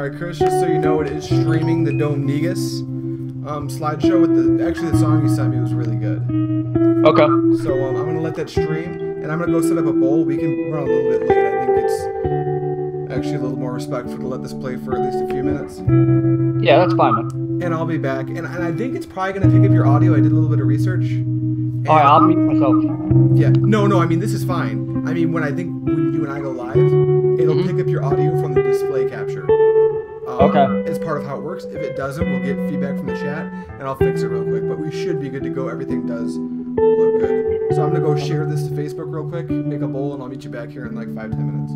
Alright, Chris, just so you know, it is streaming the Dome Negus slideshow with the song you sent me was really good. Okay. So I'm gonna let that stream, and I'm gonna go set up a bowl. We can run a little bit late. I think it's actually a little more respectful to let this play for at least a few minutes. Yeah, that's fine, man. And I'll be back. And I think it's probably gonna pick up your audio. I did a little bit of research. Alright, I'll mute myself. Yeah. No. I mean, this is fine. I mean, when you and I go live, it'll pick up your audio from the display capture. Okay. As part of how it works. If it doesn't, we'll get feedback from the chat, and I'll fix it real quick. But we should be good to go. Everything does look good. So I'm gonna go share this to Facebook real quick, make a bowl, and I'll meet you back here in like 5-10 minutes.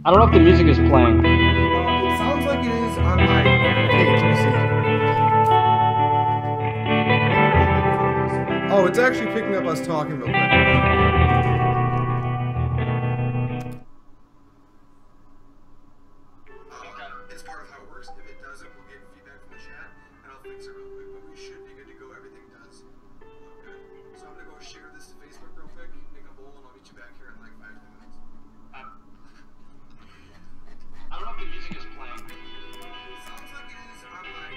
I don't know if the music is playing. It sounds like it is on my page. Let me see. Oh, it's actually picking up us talking real quick. It's part of how it works. If it doesn't, we'll get feedback from the chat, and I'll fix it real quick. But we should be good to go. Everything does look good. So I'm gonna go share this to Facebook real quick, make a bowl, and I'll meet you back here in like 5-10 minutes. I don't know if the music is playing. It sounds like it is on my...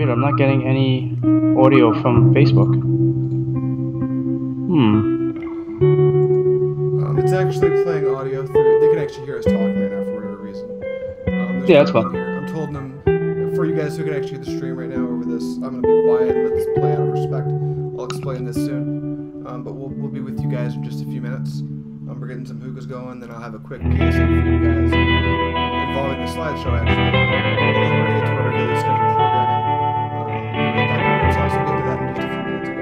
I'm not getting any audio from Facebook. It's actually playing audio through. They can actually hear us talking right now for whatever reason. Yeah, that's fine. I'm told them for you guys who can actually hear the stream right now over this. I'm gonna be quiet and let this play out of respect. I'll explain this soon. But we'll be with you guys in just a few minutes. We're getting some hookahs going, then I'll have a quick PSA for you guys involving the slideshow actually. And then we're gonna get to our regularly scheduled programming. So I'll get to that in just a few minutes, guys.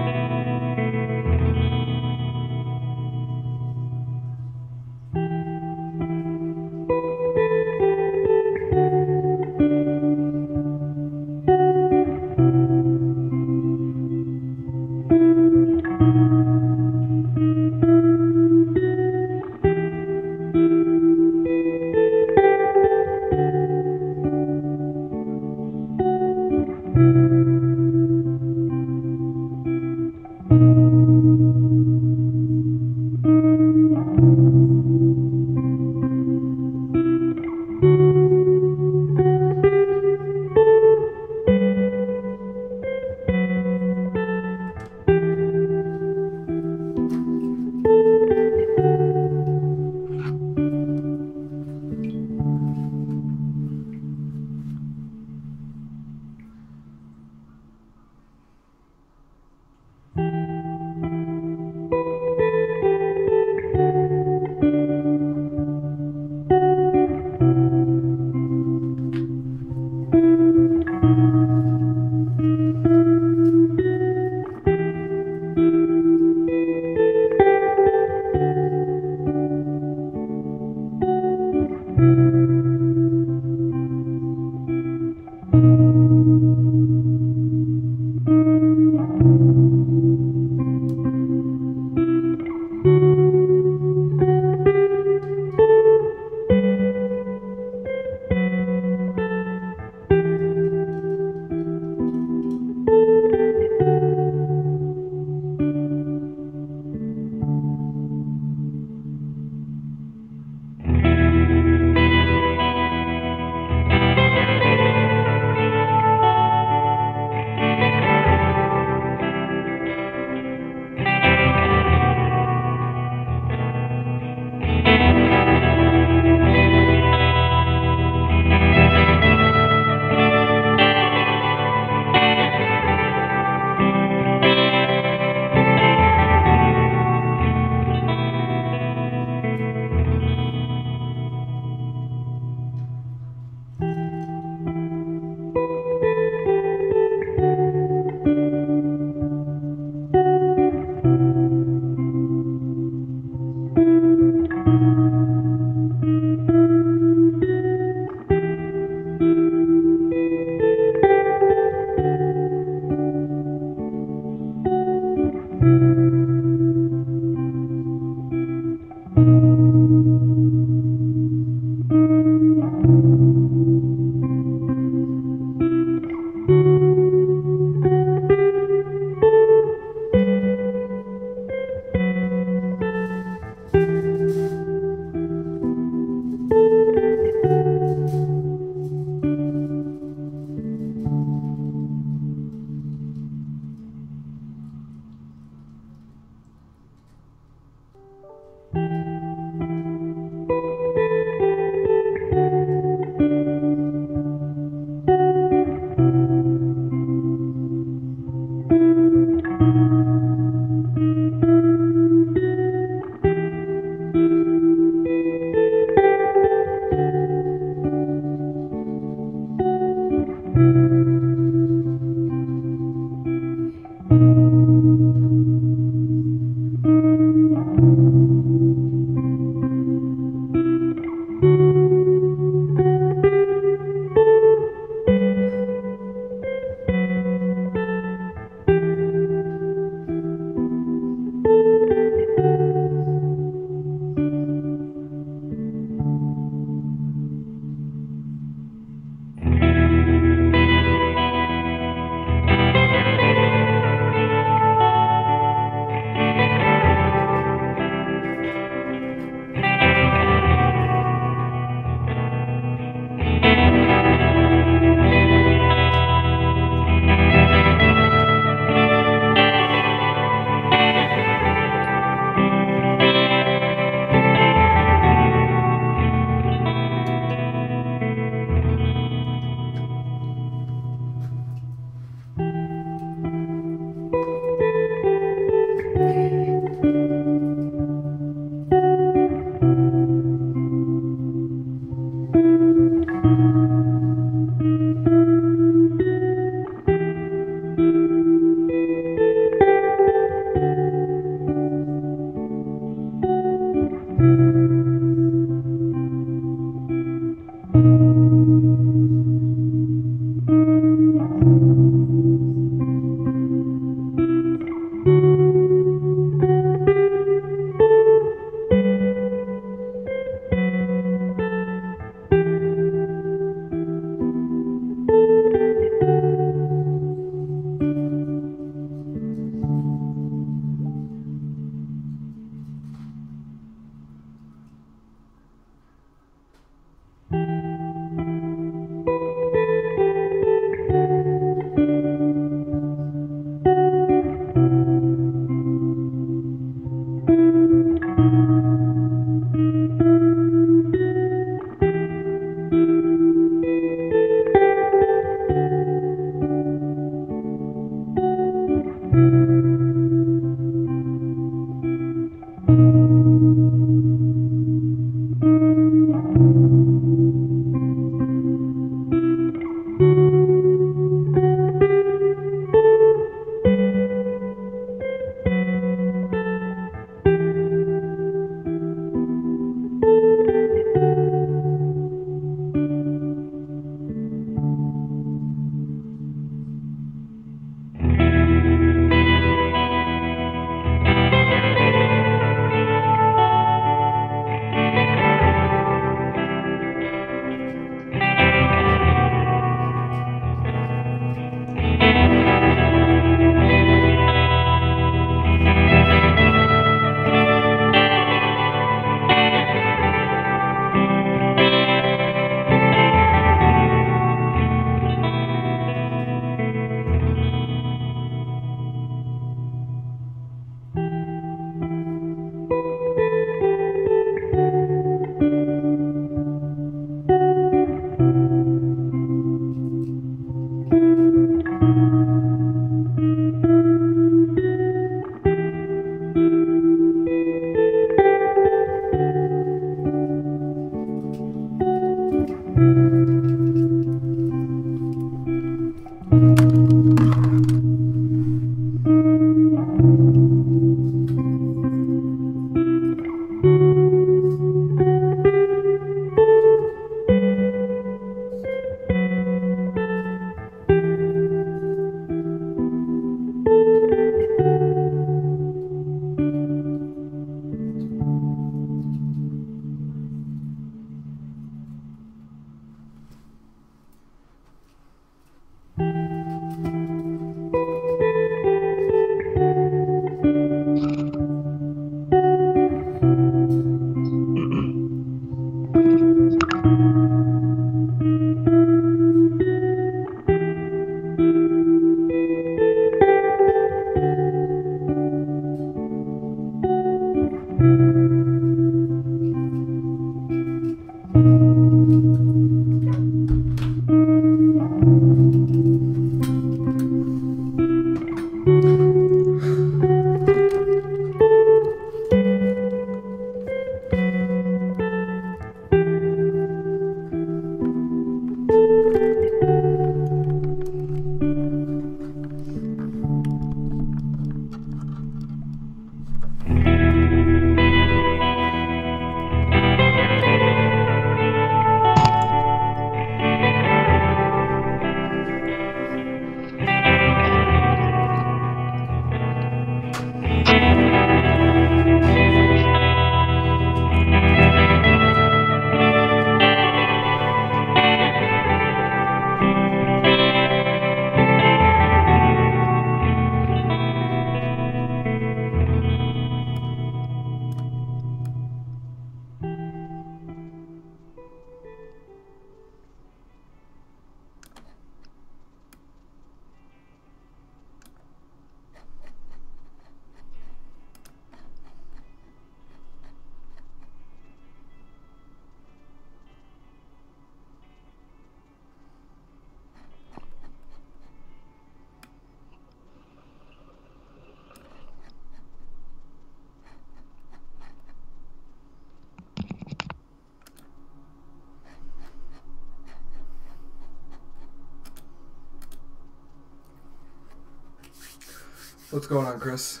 What's going on, Chris?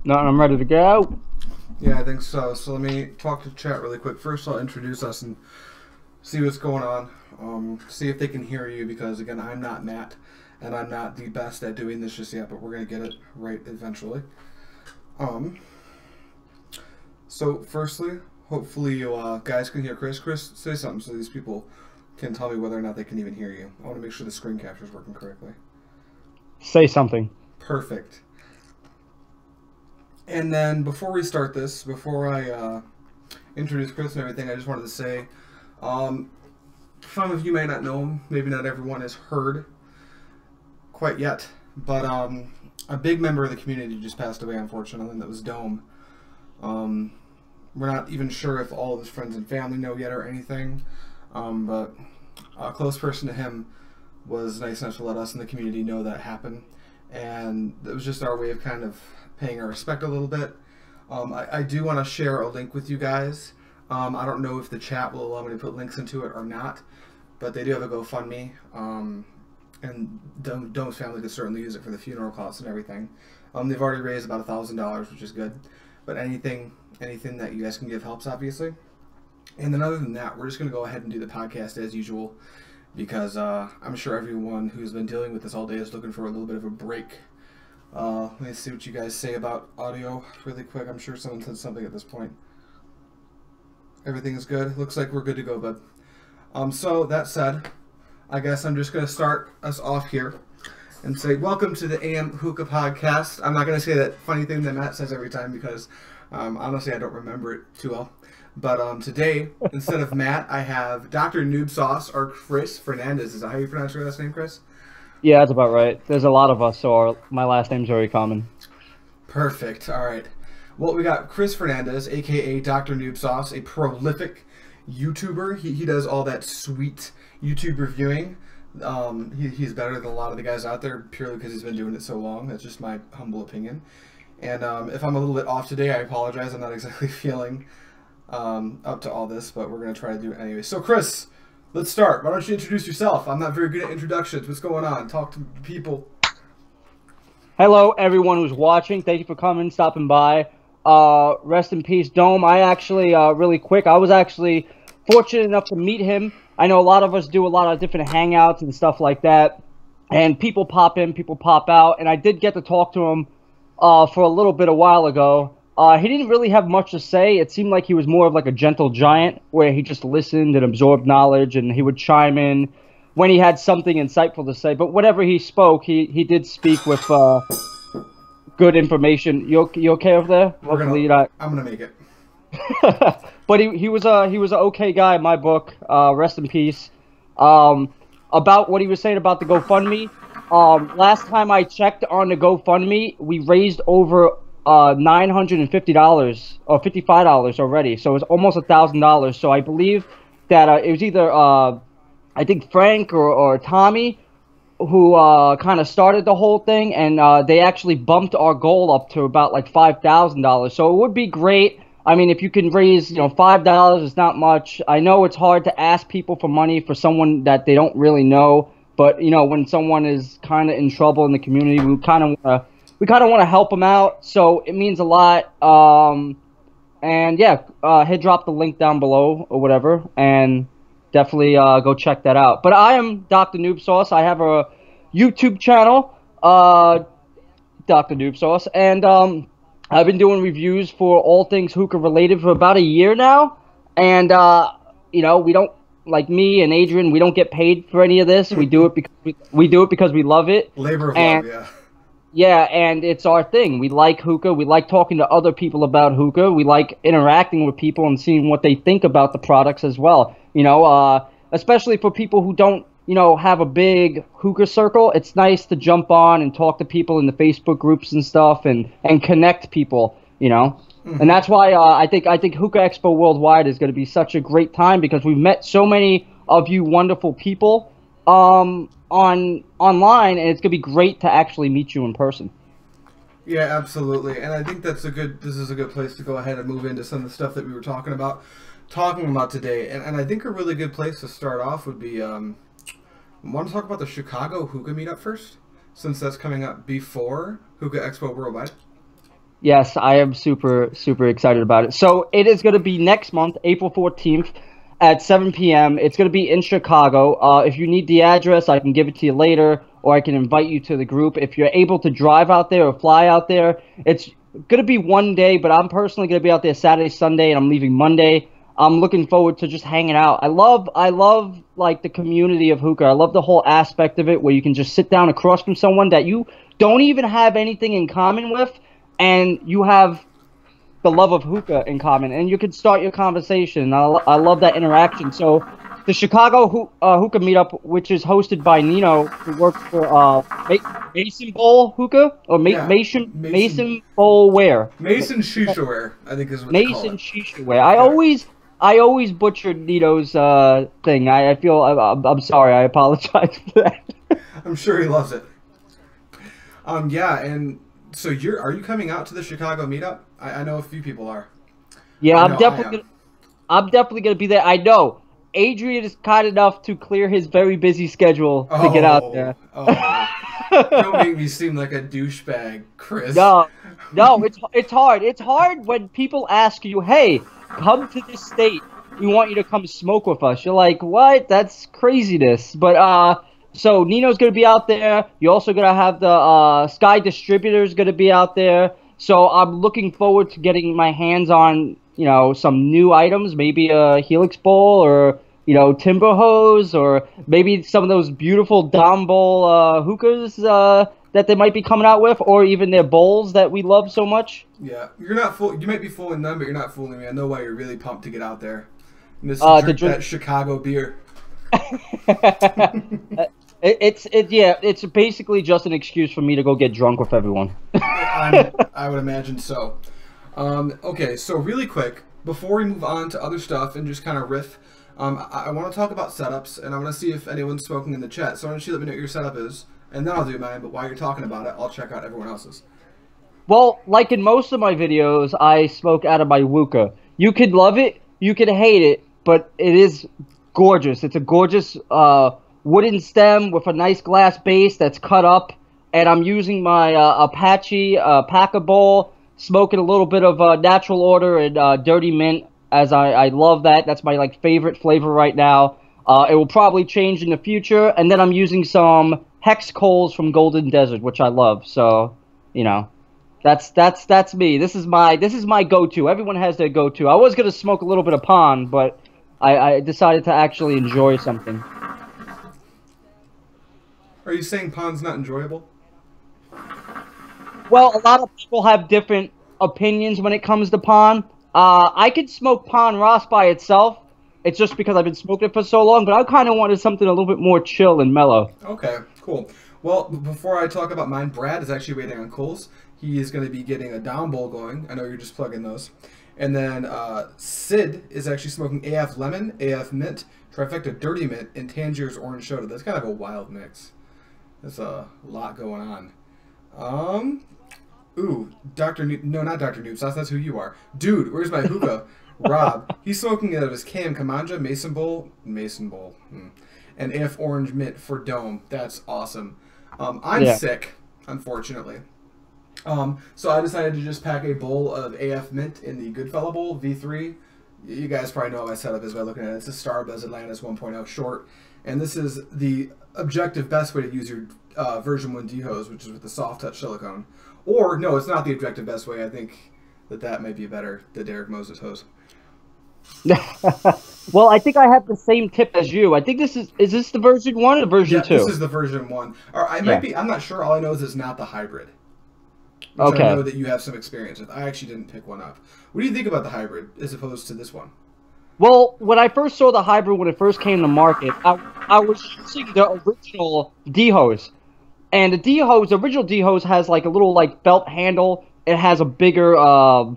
No, I'm ready to go. Yeah, I think so. So let me talk to chat really quick. First, I'll introduce us and see what's going on. See if they can hear you, because again, I'm not Matt, and I'm not the best at doing this just yet, but we're gonna get it right eventually. So firstly, hopefully you guys can hear Chris. Chris, say something so these people can tell me whether or not they can even hear you. I want to make sure the screen capture is working correctly. Say something. Perfect. And then before we start this, before I introduce Chris and everything, I just wanted to say, some of you may not know him, maybe not everyone has heard quite yet, but a big member of the community just passed away, unfortunately, and that was Dome. We're not even sure if all of his friends and family know yet or anything, but a close person to him was nice enough to let us in the community know that happened, and it was just our way of kind of paying our respect a little bit. I do want to share a link with you guys. I don't know if the chat will allow me to put links into it or not, but they do have a GoFundMe, and Dome's family could certainly use it for the funeral costs and everything. They've already raised about $1,000, which is good, but anything that you guys can give helps, obviously. And then other than that, we're just going to go ahead and do the podcast as usual, because I'm sure everyone who's been dealing with this all day is looking for a little bit of a break. Let me see what you guys say about audio really quick. I'm sure someone said something at this point. Everything is good. Looks like we're good to go, bud. So that said, I guess I'm just going to start us off here and say welcome to the AM Hookah podcast. I'm not going to say that funny thing that Matt says every time, because honestly I don't remember it too well. But today, instead of Matt, I have Drnoobsauce, or Chris Fernandez. Is that how you pronounce your last name, Chris? Yeah, that's about right. There's a lot of us, so my last name's very common. Perfect. All right. Well, we got Chris Fernandez, a.k.a. Drnoobsauce, a prolific YouTuber. He does all that sweet YouTube reviewing. He's better than a lot of the guys out there purely because he's been doing it so long. That's just my humble opinion. And if I'm a little bit off today, I apologize. I'm not exactly feeling up to all this, but we're going to try to do it anyway. So, Chris, let's start. Why don't you introduce yourself? I'm not very good at introductions. What's going on? Talk to people. Hello, everyone who's watching. Thank you for coming, stopping by. Rest in peace, Dome. I actually, really quick, I was actually fortunate enough to meet him. I know a lot of us do a lot of different hangouts and stuff like that, and people pop in, people pop out, and I did get to talk to him for a little bit a while ago. He didn't really have much to say. It seemed like he was more of like a gentle giant, where he just listened and absorbed knowledge, and he would chime in when he had something insightful to say. But whatever he spoke, he did speak with good information. You okay over there? I'm gonna make it. But he was an okay guy in my book. Rest in peace. About what he was saying about the GoFundMe. Last time I checked on the GoFundMe, we raised over $950 or $55 already, so it was almost $1,000. So I believe that it was either I think Frank or Tommy who kind of started the whole thing, and they actually bumped our goal up to about like $5,000. So it would be great. I mean, if you can raise, $5 is not much. I know it's hard to ask people for money for someone that they don't really know, but when someone is kind of in trouble in the community, we kind of want to help them out. So it means a lot. And yeah, he'd drop the link down below or whatever, and definitely go check that out. But I am Drnoobsauce. I have a YouTube channel, Drnoobsauce, and I've been doing reviews for all things hookah related for about a year now. And we don't, like me and Adrian, we don't get paid for any of this. We do it because we love it. Labor of love, yeah. Yeah, and it's our thing. We like hookah. We like talking to other people about hookah. We like interacting with people and seeing what they think about the products as well. Especially for people who don't, have a big hookah circle. It's nice to jump on and talk to people in the Facebook groups and stuff and connect people, And that's why I think Hookah Expo Worldwide is going to be such a great time, because we've met so many of you wonderful people online, and it's gonna be great to actually meet you in person. Yeah, absolutely. And I think this is a good place to go ahead and move into some of the stuff that we were talking about today. And I think a really good place to start off would be want to talk about the Chicago Hookah meetup first? since that's coming up before Hookah Expo Worldwide. Yes, I am super, super excited about it. So it is going to be next month, April 14th at 7 p.m. It's going to be in Chicago. If you need the address, I can give it to you later, or I can invite you to the group. If you're able to drive out there or fly out there, it's going to be one day, but I'm personally going to be out there Saturday, Sunday, and I'm leaving Monday. I'm looking forward to just hanging out. I love like the community of hookah. I love the whole aspect of it where you can just sit down across from someone that you don't even have anything in common with, and you have the love of hookah in common, and you can start your conversation. I love that interaction. So the Chicago Hookah Meetup, which is hosted by Nino, who works for Mason Bowl Hookah, or Mason Bowl Wear. Mason Shisha Wear, I think is what Mason they call it. Shisha Wear. I always butchered Nito's thing. I feel I'm sorry. I apologize for that. I'm sure he loves it. Yeah, and so are you coming out to the Chicago meetup? I know a few people are. Yeah, I'm definitely gonna be there. I know Adrian is kind enough to clear his very busy schedule to get out there. Don't make me seem like a douchebag, Chris. No, it's hard. It's hard when people ask you, "Hey, come to this state. We want you to come smoke with us." You're like, "What? That's craziness." But so Nino's gonna be out there. You're also gonna have the Sky Distributors gonna be out there. So I'm looking forward to getting my hands on, some new items, maybe a Helix Bowl or, Timber Hose, or maybe some of those beautiful Dom Bowl hookahs that they might be coming out with, or even their bowls that we love so much. Yeah, you're not you might be fooling them, but you're not fooling me. I know why you're really pumped to get out there. And this drink that Chicago beer. It's basically just an excuse for me to go get drunk with everyone. I would imagine so. Okay, so really quick, before we move on to other stuff and just kind of riff, I want to talk about setups, and I want to see if anyone's smoking in the chat. So why don't you let me know what your setup is, and then I'll do mine, but while you're talking about it, I'll check out everyone else's. Well, like in most of my videos, I smoke out of my Hookah. You could love it, you could hate it, but it is gorgeous. It's a gorgeous wooden stem with a nice glass base that's cut up, and I'm using my Apache Packer Bowl, smoking a little bit of Natural Order and Dirty Mint, as I love that. That's my favorite flavor right now. It will probably change in the future, and then I'm using some Hex Coals from Golden Desert, which I love. So, that's me. This is my go-to. Everyone has their go-to. I was gonna smoke a little bit of Pond, but I decided to actually enjoy something. Are you saying Pond's not enjoyable? Well, a lot of people have different opinions when it comes to Pond. I could smoke Pond Ross by itself. It's just because I've been smoking it for so long, but I kind of wanted something a little bit more chill and mellow. Okay, cool. Well, before I talk about mine, Brad is actually waiting on Coles. He is going to be getting a down bowl going. I know you're just plugging those. And then Sid is actually smoking AF Lemon, AF Mint, Trifecta Dirty Mint, and Tangier's Orange Soda. That's kind of a wild mix. There's a lot going on. Ooh, no, not Dr. Noobsauce, that's who you are. Dude, where's my hookah? Rob, he's smoking out of his Cam Kamanja Mason Bowl, and AF Orange Mint for Dome. That's awesome. I'm sick, unfortunately. So I decided to just pack a bowl of AF Mint in the Goodfella Bowl, V3. You guys probably know what my setup is by looking at it. It's a Starbuzz Atlantis 1.0 short. And this is the objective best way to use your version 1 D-hose, which is with the soft touch silicone. Or, no, it's not the objective best way. I think that might be better, the Derek Moses hose. Well, I think I have the same tip as you. I think this is this the version 1 or version 2? This is the version 1. Or I might be, I'm not sure. All I know is it's not the hybrid. Which Okay. I know that you have some experience with. I actually didn't pick one up. What do you think about the hybrid as opposed to this one? Well, when I first saw the hybrid when it first came to market, I was using the original D-hose. And the original D-hose has a little belt handle. It has a bigger, I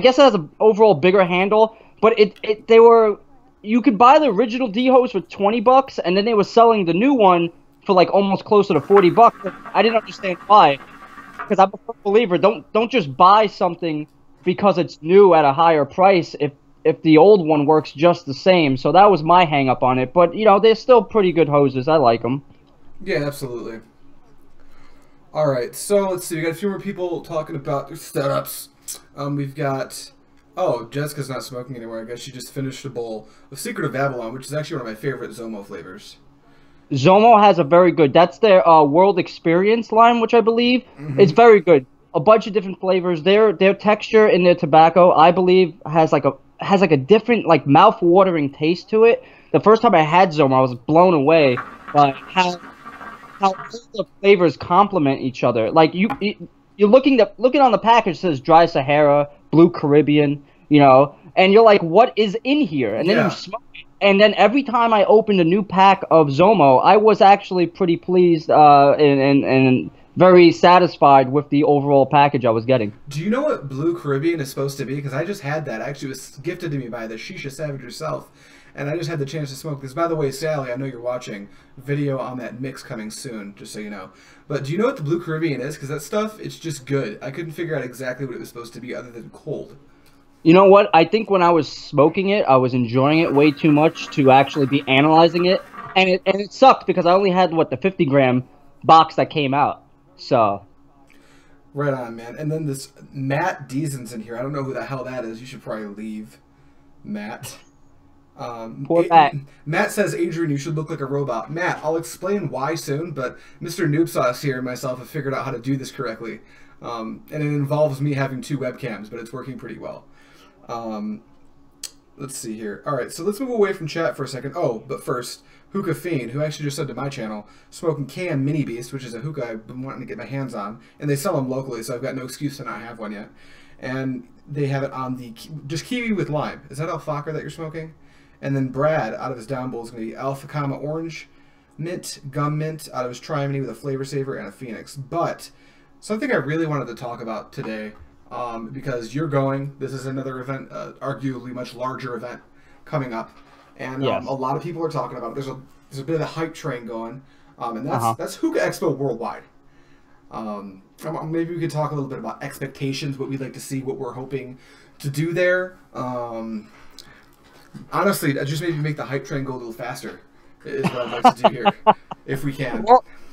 guess it has an overall bigger handle. But you could buy the original D-hose for $20, and then they were selling the new one for almost closer to $40. I didn't understand why. Because I'm a firm believer, don't just buy something because it's new at a higher price if the old one works just the same. So that was my hang up on it. But they're still pretty good hoses. I like them. Yeah, absolutely. All right, so let's see. We got a few more people talking about their setups. We've got. Oh, Jessica's not smoking anymore. I guess she just finished a bowl of Secret of Babylon, which is actually one of my favorite Zomo flavors. Zomo has a very good. That's their World Experience line, which I believe it's very good. A bunch of different flavors. Their texture in their tobacco, I believe, has like a different like mouth-watering taste to it. The first time I had Zomo, I was blown away by how all the flavors complement each other. Like you're looking on the package, it says Dry Sahara, Blue Caribbean, and you're like, what is in here? And then you smoke it. And then every time I opened a new pack of Zomo, I was actually pretty pleased and very satisfied with the overall package I was getting. Do you know what Blue Caribbean is supposed to be? Because I just had that. Actually, it was gifted to me by the Shisha Savage herself. And I just had the chance to smoke this. By the way, Sally, I know you're watching. Video on that mix coming soon, just so you know. But do you know what the Blue Caribbean is? Because that stuff, it's just good. I couldn't figure out exactly what it was supposed to be other than cold. You know what? I think when I was smoking it, I was enjoying it way too much to actually be analyzing it. And it sucked because I only had, the 50-gram box that came out. So... Right on, man. And then this Matt Deason's in here. I don't know who the hell that is. You should probably leave, Matt. Poor Matt. Matt says, Adrian, you should look like a robot. Matt, I'll explain why soon, but Mr. Noobsauce here and myself have figured out how to do this correctly. And it involves me having 2 webcams, but it's working pretty well. Let's see here. All right, so let's move away from chat for a second. Oh, but first, Hookah Fiend, who actually just said to my channel, smoking Can Mini Beast, which is a hookah I've been wanting to get my hands on, and they sell them locally, so I've got no excuse to not have one yet. And they have it on the just kiwi with lime. Is that alfalfa that you're smoking? And then Brad, out of his down bowl, is going to be Alpha Comma Orange Mint, Gum Mint, out of his Tri-Mini with a Flavor Saver and a Phoenix. But something I really wanted to talk about today, because you're going, this is another event, arguably much larger event coming up, and a lot of people are talking about it. There's a bit of a hype train going, and that's Hookah Expo Worldwide. Maybe we could talk a little bit about expectations, what we'd like to see, what we're hoping to do there. Honestly, just maybe make the hype train go a little faster is what I'd like to do here, if we can.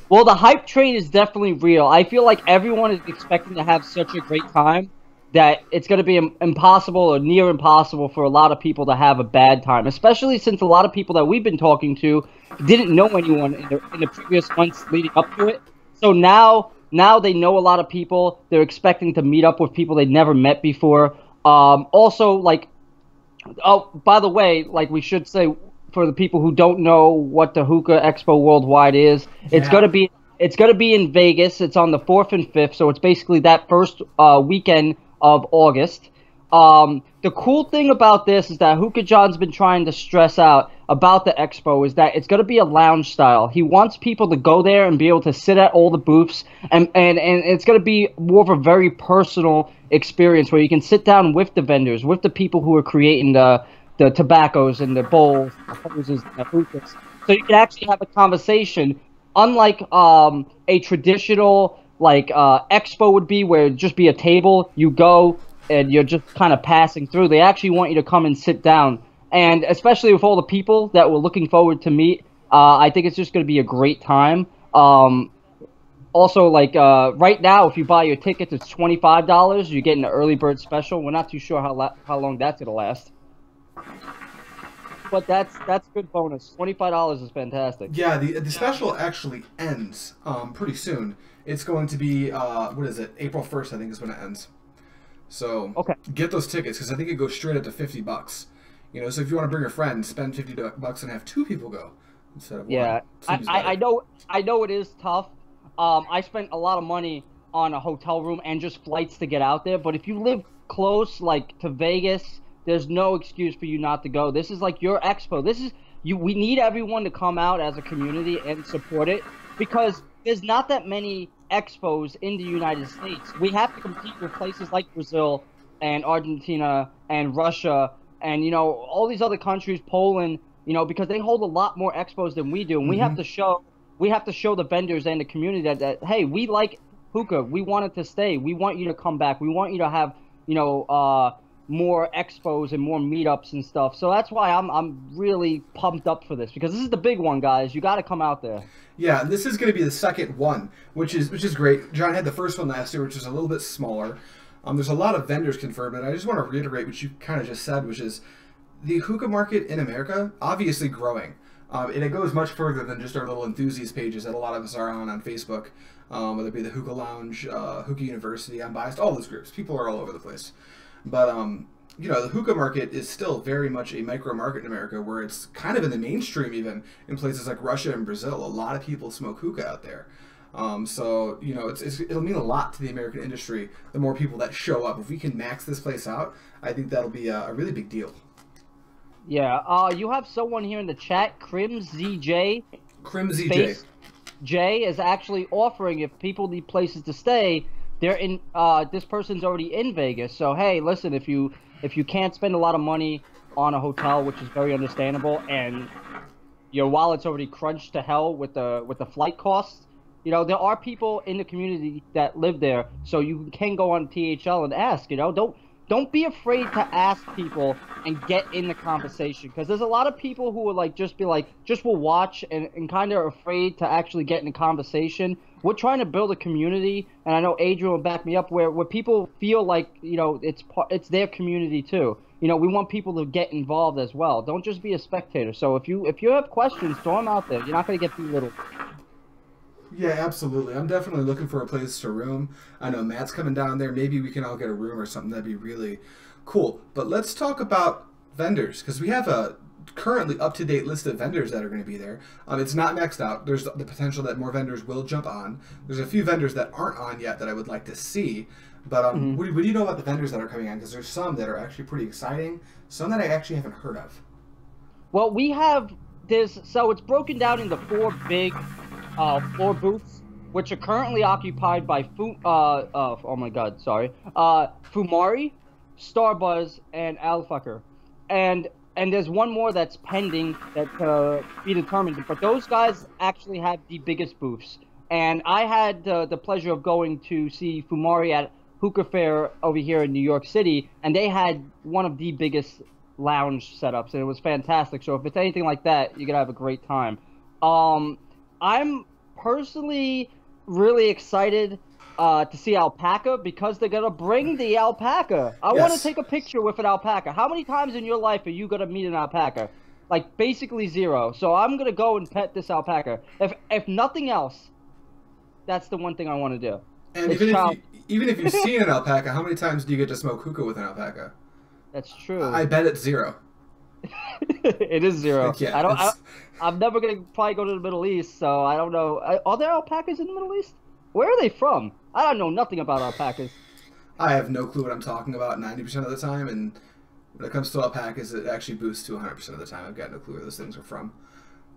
Well, the hype train is definitely real. I feel like everyone is expecting to have such a great time that it's going to be impossible or near impossible for a lot of people to have a bad time, especially since a lot of people that we've been talking to didn't know anyone in the previous months leading up to it. So now they know a lot of people. They're expecting to meet up with people they'd never met before. Also, oh, by the way, we should say, for the people who don't know what the Hookah Expo Worldwide is, it's gonna be in Vegas. It's on the 4th and 5th, so it's basically that first weekend of August. The cool thing about this is that Hookah John's been trying to stress out about the expo is that it's going to be a lounge style. He wants people to go there and be able to sit at all the booths, and it's going to be more of a very personal experience where you can sit down with the vendors, with the people who are creating the tobaccos and the bowls, the hoses, and the hookahs. So you can actually have a conversation, unlike a traditional expo would be, where it'd just be a table, you go and you're just kind of passing through. They actually want you to come and sit down, and especially with all the people that we're looking forward to meet, I think it's just going to be a great time. Also, right now, if you buy your tickets, it's $25. You're getting the early bird special. We're not too sure how long that's going to last, but that's good bonus. $25 is fantastic. Yeah, the special actually ends pretty soon. It's going to be what is it? April 1st, I think, is when it ends. So get those tickets, because I think it goes straight up to $50. So if you want to bring a friend, spend $50 and have 2 people go instead of one. Yeah, I know it is tough. I spent a lot of money on a hotel room and just flights to get out there. But if you live close, to Vegas, there's no excuse for you not to go. This is your expo. We need everyone to come out as a community and support it, because there's not that many expos in the United States. We have to compete with places like Brazil and Argentina and Russia and all these other countries, Poland, because they hold a lot more expos than we do, and we have to show the vendors and the community that hey, we like hookah, we want it to stay, we want you to come back, we want you to have more expos and more meetups and stuff. So that's why I'm really pumped up for this, because this is the big one, guys. You got to come out there. Yeah, and this is going to be the second one, which is great. John had the first one last year, which was a little bit smaller. There's a lot of vendors confirmed, and I just want to reiterate what you kind of just said, which is the hookah market in America obviously growing. And it goes much further than just our little enthusiast pages that a lot of us are on Facebook, whether it be the Hookah Lounge, Hookah University, Unbiased, all those groups. People are all over the place. But, you know, the hookah market is still very much a micro market in America, where it's kind of in the mainstream even in places like Russia and Brazil. A lot of people smoke hookah out there. So, you know, it'll mean a lot to the American industry, the more people that show up. If we can max this place out, I think that'll be a really big deal. Yeah, you have someone here in the chat, CrimZJ. CrimZJ. Jay is actually offering, if people need places to stay, they're in. This person's already in Vegas, so hey, listen, if you can't spend a lot of money on a hotel, which is very understandable, and your wallet's already crunched to hell with the flight costs, you know, there are people in the community that live there, so you can go on THL and ask. You know, don't be afraid to ask people and get in the conversation, because there's a lot of people who will just will watch and kind of afraid to actually get in a conversation. We're trying to build a community, and I know Adrian will back me up, where people feel like, you know, it's their community too. You know, we want people to get involved as well. Don't just be a spectator. So if you have questions, throw them out there. You're not going to get belittled. Yeah, absolutely. I'm definitely looking for a place to room. I know Matt's coming down there. Maybe we can all get a room or something. That'd be really cool. But let's talk about vendors, because we have a currently up-to-date list of vendors that are going to be there. It's not maxed out. There's the potential that more vendors will jump on. There's a few vendors that aren't on yet that I would like to see. But what do you know about the vendors that are coming on? Because there's some that are actually pretty exciting, some that I actually haven't heard of. Well, we have this. So it's broken down into 4 big floor booths, which are currently occupied by oh my god, sorry, Fumari, Starbuzz, and Alfucker, and there's one more that's pending that be determined. But those guys actually have the biggest booths, and I had the pleasure of going to see Fumari at Hookah Fair over here in New York City, and they had one of the biggest lounge setups, and it was fantastic. So if it's anything like that, you're gonna have a great time. I'm personally really excited to see alpaca, because they're gonna bring the alpaca. I want to take a picture with an alpaca. How many times in your life are you gonna meet an alpaca? Like, basically 0. So I'm gonna go and pet this alpaca. If nothing else, that's the one thing I want to do. And even if you've seen an alpaca, how many times do you get to smoke hookah with an alpaca? That's true. I bet it's 0. It is 0. Yeah, I'm never gonna probably go to the Middle East, so I don't know. Are there alpacas in the Middle East? Where are they from? I don't know nothing about alpacas. I have no clue what I'm talking about 90% of the time, and when it comes to alpacas, it actually boosts to 100% of the time. I've got no clue where those things are from.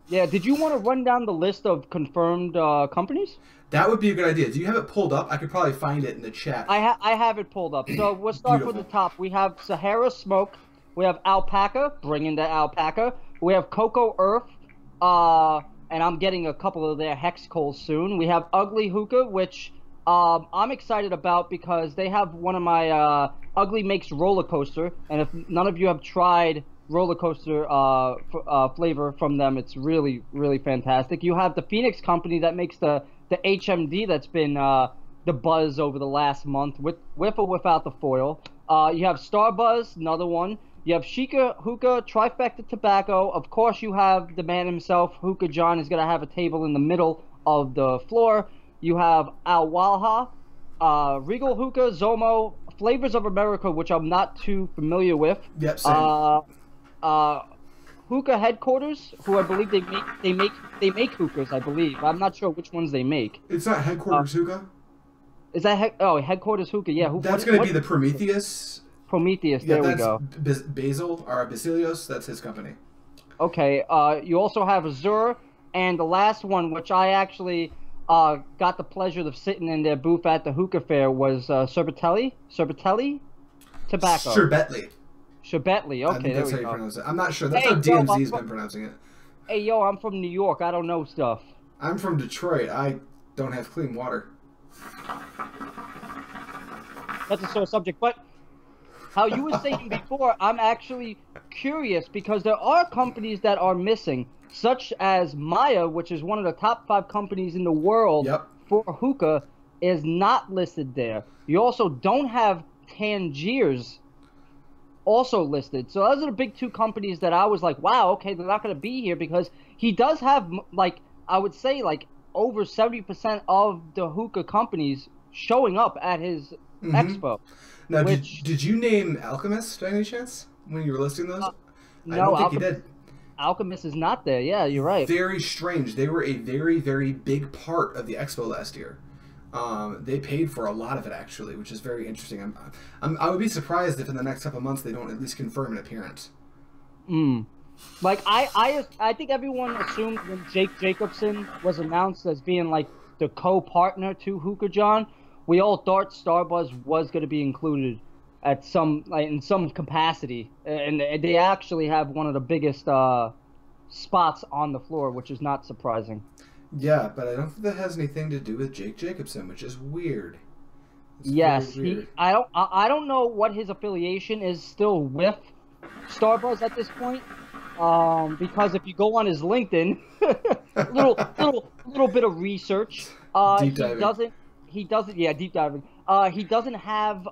Yeah, did you want to run down the list of confirmed companies? That would be a good idea. Do you have it pulled up? I could probably find it in the chat. I have it pulled up. So we'll start from the top. We have Sahara Smoke. We have Alpaca, bringing the alpaca. We have Cocoa Earth, and I'm getting a couple of their hex coals soon. We have Ugly Hookah, which I'm excited about, because they have one of my Ugly Makes Roller Coaster, and if none of you have tried roller coaster flavor from them, it's really, really fantastic. You have the Phoenix Company that makes the HMD that's been the buzz over the last month, with or without the foil. You have Starbuzz, another one. You have Shika Hookah, Trifecta Tobacco. Of course, you have the man himself, Hookah John, is going to have a table in the middle of the floor. You have Al Walha, Regal Hookah, Zomo, Flavors of America, which I'm not too familiar with. Yep, same. Hookah Headquarters, who I believe they make hookahs. I believe. I'm not sure which ones they make. It's not Headquarters Hookah. Is that Headquarters Hookah? Yeah. That's going to be the Prometheus. Prometheus. Yeah, there we go. Basil or Basilios. That's his company. Okay. You also have Azure, and the last one, which I actually got the pleasure of sitting in their booth at the Hookah Fair, was Cerbatelli Tobacco. Sherbetli, okay, that's how you pronounce it. I'm not sure. That's how DMZ's been pronouncing it. Hey, yo, I'm from New York. I don't know stuff. I'm from Detroit. I don't have clean water. That's a sore subject, but how you were saying before, I'm actually curious because there are companies that are missing, such as Maya, which is one of the top 5 companies in the world Yep. for hookah, is not listed there. You also don't have Tangiers also listed. So those are the big 2 companies that I was like, wow, okay, they're not going to be here because he does have, like, I would say, like, over 70% of the hookah companies showing up at his expo. Now, Which, did you name Alchemist by any chance when you were listing those? I no, don't think you did. Alchemist is not there. Yeah, you're right. Very strange. They were a very, very big part of the expo last year. They paid for a lot of it actually, which is very interesting. I would be surprised if in the next couple of months they don't at least confirm an appearance. Like I think everyone assumed when Jake Jacobson was announced as being like the co-partner to Hookah John, we all thought Starbuzz was going to be included at some in some capacity, and they actually have one of the biggest spots on the floor, which is not surprising. Yeah, but I don't think that has anything to do with Jake Jacobson, which is weird. It's Yes, very weird. I don't know what his affiliation is still with Starbuzz at this point. Because if you go on his LinkedIn, little bit of research, Deep diving. he doesn't yeah, deep diving. He doesn't have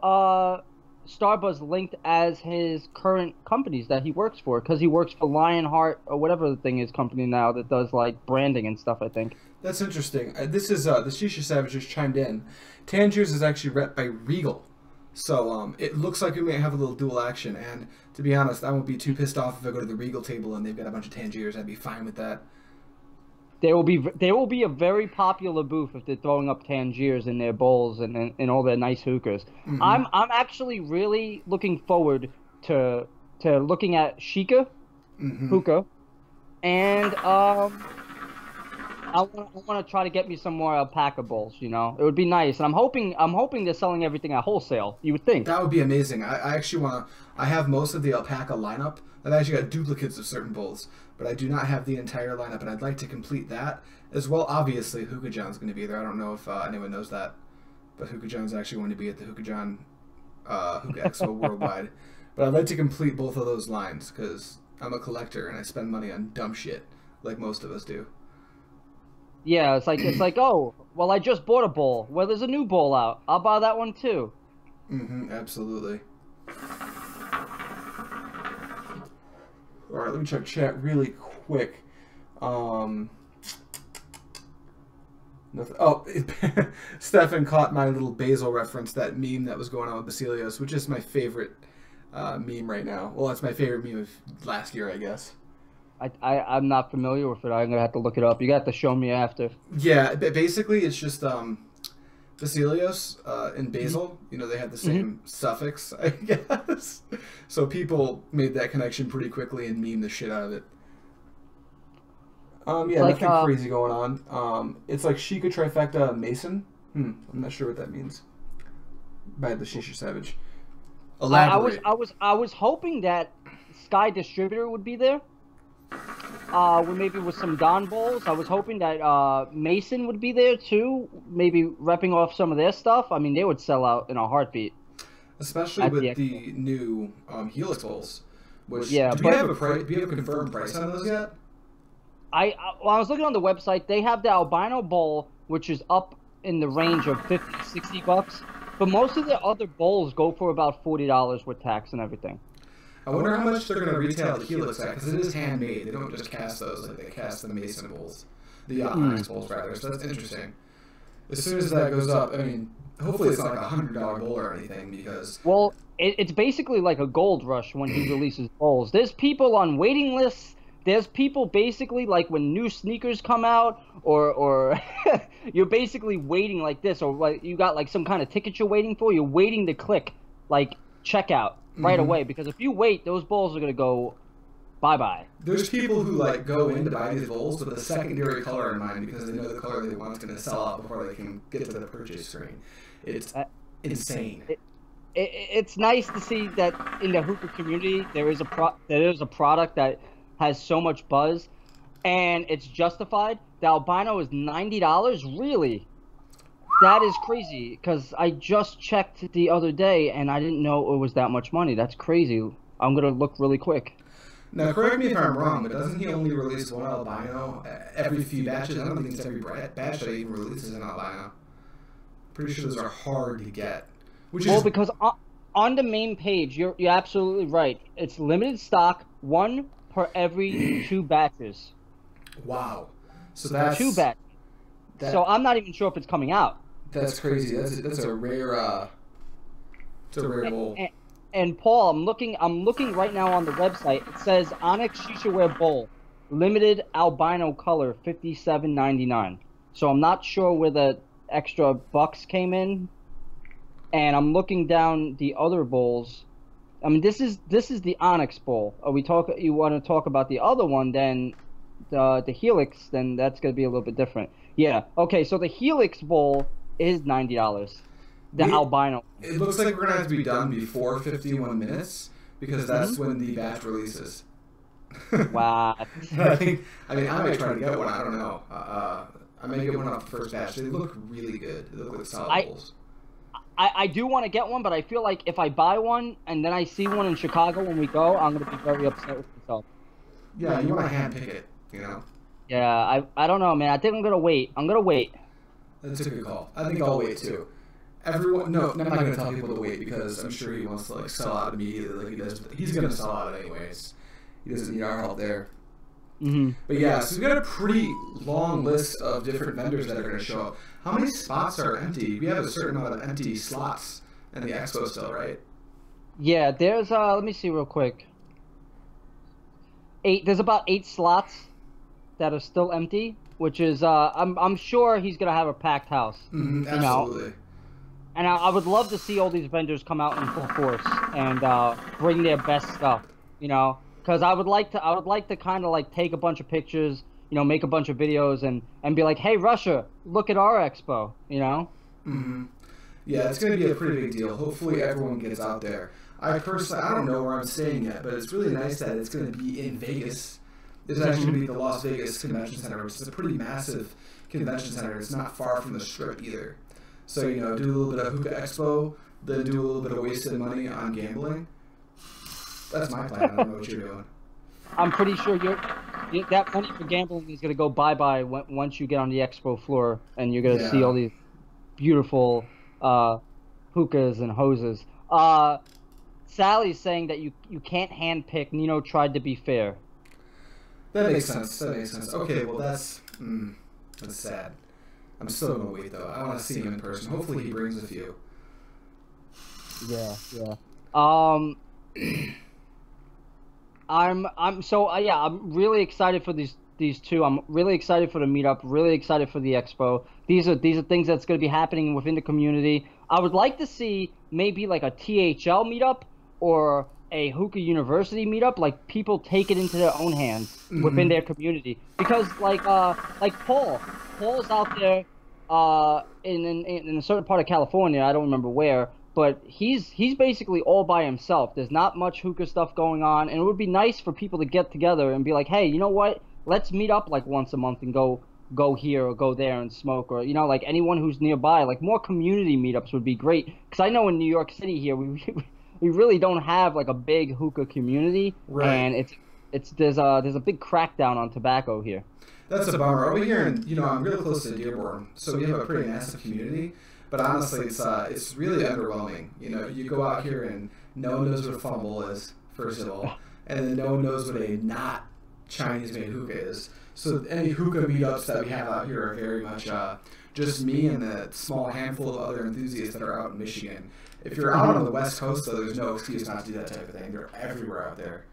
Starbuzz linked as his current companies that he works for, because he works for Lionheart or whatever the thing is company now that does like branding and stuff, I think. That's interesting. This is the Shisha Savage just chimed in. Tangiers is actually rep by Regal, so it looks like we may have a little dual action. And to be honest, I won't be too pissed off if I go to the Regal table and they've got a bunch of Tangiers. I'd be fine with that. There will be a very popular booth if they're throwing up Tangiers in their bowls and all their nice hookahs. I'm actually really looking forward to looking at Sheikah hookah, and I want to try to get me some more alpaca bowls. You know, it would be nice, and I'm hoping they're selling everything at wholesale. You would think That would be amazing. I actually want to. I have most of the alpaca lineup. I've actually got duplicates of certain bowls, but I do not have the entire lineup, and I'd like to complete that as well. Obviously, Hookah John's going to be there. I don't know if anyone knows that, but Hookah John's actually going to be at the Hookah John Hookah Expo Worldwide. But I'd like to complete both of those lines because I'm a collector and I spend money on dumb shit like most of us do. Yeah, it's like oh well, I just bought a bowl. Well, there's a new bowl out. I'll buy that one too. Absolutely. All right, let me check chat really quick. Nothing. Oh, Stefan caught my little basil reference, that meme that was going on with Basilios, which is my favorite meme right now. Well, it's my favorite meme of last year, I guess. I'm not familiar with it. I'm gonna have to look it up. You got to show me after. Yeah, basically it's just Basilios and basil. You know, they had the same suffix, I guess. So people made that connection pretty quickly and memed the shit out of it. Yeah, like, nothing crazy going on. It's like Sheikah Trifecta Mason. I'm not sure what that means. By the Shisha Savage. Elaborate. I was hoping that Sky Distributor would be there. Maybe with some Don Bowls. I was hoping that Mason would be there too, maybe repping off some of their stuff. I mean, they would sell out in a heartbeat. Especially with the new Helix Bowls. Which, yeah, do you have a confirmed price on those yet? I was looking on the website. They have the albino bowl, which is up in the range of $50-$60, but most of the other bowls go for about $40 with tax and everything. I wonder how much they're going to retail the Helix at, because it is handmade. They don't just cast those like they cast the Mason bowls, the Onyx bowls rather. So that's interesting. As soon as that goes up, I mean, hopefully it's not like a $100 bowl or anything, because it's basically like a gold rush when he releases bowls. There's people on waiting lists. There's people basically like when new sneakers come out, or you're basically waiting like this, or like you got like some kind of ticket you're waiting for. You're waiting to click like checkout right away, because if you wait, those bowls are gonna go bye-bye. There's people who like go in to buy these bowls with a secondary color in mind because they know the color they want is going to sell out before they can get to the purchase screen. It's insane. It's nice to see that in the hookah community there is a product that has so much buzz, and it's justified. The albino is $90, really. that is crazy because I just checked the other day and I didn't know it was that much money. That's crazy. I'm gonna look really quick. Now, correct me if I'm wrong, but doesn't he only release one albino every few batches? I don't think it's every batch that he even releases an albino. Pretty sure those are hard to get. Well, because on the main page, you're absolutely right. It's limited stock, one per every 2 batches. Wow. So that's 2 batches. So I'm not even sure if it's coming out. That's crazy. That's a rare. It's a rare bowl. And Paul, I'm looking right now on the website. It says Onyx Shishaware Bowl, limited albino color, $57.99. So I'm not sure where the extra bucks came in. And I'm looking down the other bowls. I mean, this is the Onyx Bowl. You want to talk about the other one? Then the Helix. Then that's gonna be a little bit different. Yeah. Okay. So the Helix Bowl is $90. The albino. It looks like we're gonna have to be done before 51 minutes because that's when the batch releases. Wow. I might try to get one. I don't know. I may get one off the first batch. They look really good. They look like solid bowls. I do want to get one, but I feel like if I buy one and then I see one in Chicago when we go, I'm gonna be very upset with myself. Yeah, you want to hand pick it, you know? Yeah, I don't know, man. I think I'm gonna wait. That's a good call. I think I'll wait too. I'm not gonna tell people to wait because I'm sure he wants to like sell out immediately like he does. But he's gonna sell out anyways. He doesn't need our help there. But yeah, so we've got a pretty long list of different vendors that are going to show up. How many spots are empty? We have a certain amount of empty slots in the expo still, right? Yeah, there's let me see real quick. There's about 8 slots that are still empty, which is I'm sure he's gonna have a packed house. Absolutely. And I would love to see all these vendors come out in full force and bring their best stuff, you know. Because I would like to kind of like take a bunch of pictures, you know, make a bunch of videos and be like, hey, Russia, look at our expo, you know? Yeah, it's going to be a pretty big deal. Hopefully everyone gets out there. I don't know where I'm staying yet, but it's really nice that it's going to be in Vegas. It's actually going to be the Las Vegas Convention Center, which is a pretty massive convention center. It's not far from the Strip either. So, you know, do a little bit of Hookah Expo, then do a little bit of wasted money on gambling. That's my plan. I don't know what you're doing. I'm pretty sure that money for gambling is going to go bye-bye once you get on the expo floor and you're going to see all these beautiful hookahs and hoses. Sally's saying that you can't handpick. Nino tried to be fair. That makes sense. Okay, well that's sad. I'm still going to wait though. I want to see him in person. Hopefully he brings a few. Yeah. I'm really excited for these two. I'm really excited for the meetup, really excited for the expo. These are things that's going to be happening within the community. I would like to see maybe like a THL meetup or a Hookah University meetup, like people take it into their own hands within their community. Because like Paul's out there in a certain part of California, I don't remember where, but he's basically all by himself. There's not much hookah stuff going on, and it would be nice for people to get together and be like, hey, you know what? Let's meet up like once a month and go here or go there and smoke, or, you know, like anyone who's nearby. Like more community meetups would be great, because I know in New York City here we really don't have like a big hookah community, right. And there's a big crackdown on tobacco here. That's a bummer. Over here, I'm really close to Dearborn, so we have a pretty massive community. But honestly, it's really underwhelming. You know, you go out here and no one knows what a fumble is, first of all, and then no one knows what a not Chinese-made hookah is. So any hookah meetups that we have out here are very much just me and a small handful of other enthusiasts that are out in Michigan. If you're out on the West Coast, though, there's no excuse not to do that type of thing. They're everywhere out there.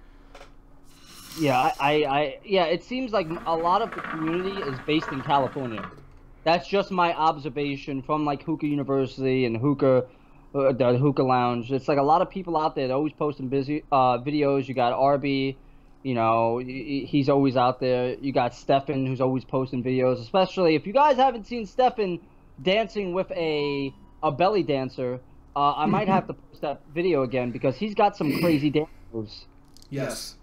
Yeah, it seems like a lot of the community is based in California. That's just my observation from like Hookah University and the Hookah Lounge. It's like a lot of people out there. They're always posting videos. You got RB, you know, he's always out there. You got Stefan, who's always posting videos. Especially if you guys haven't seen Stefan dancing with a belly dancer, I might have to post that video again because he's got some crazy dance moves. Yes.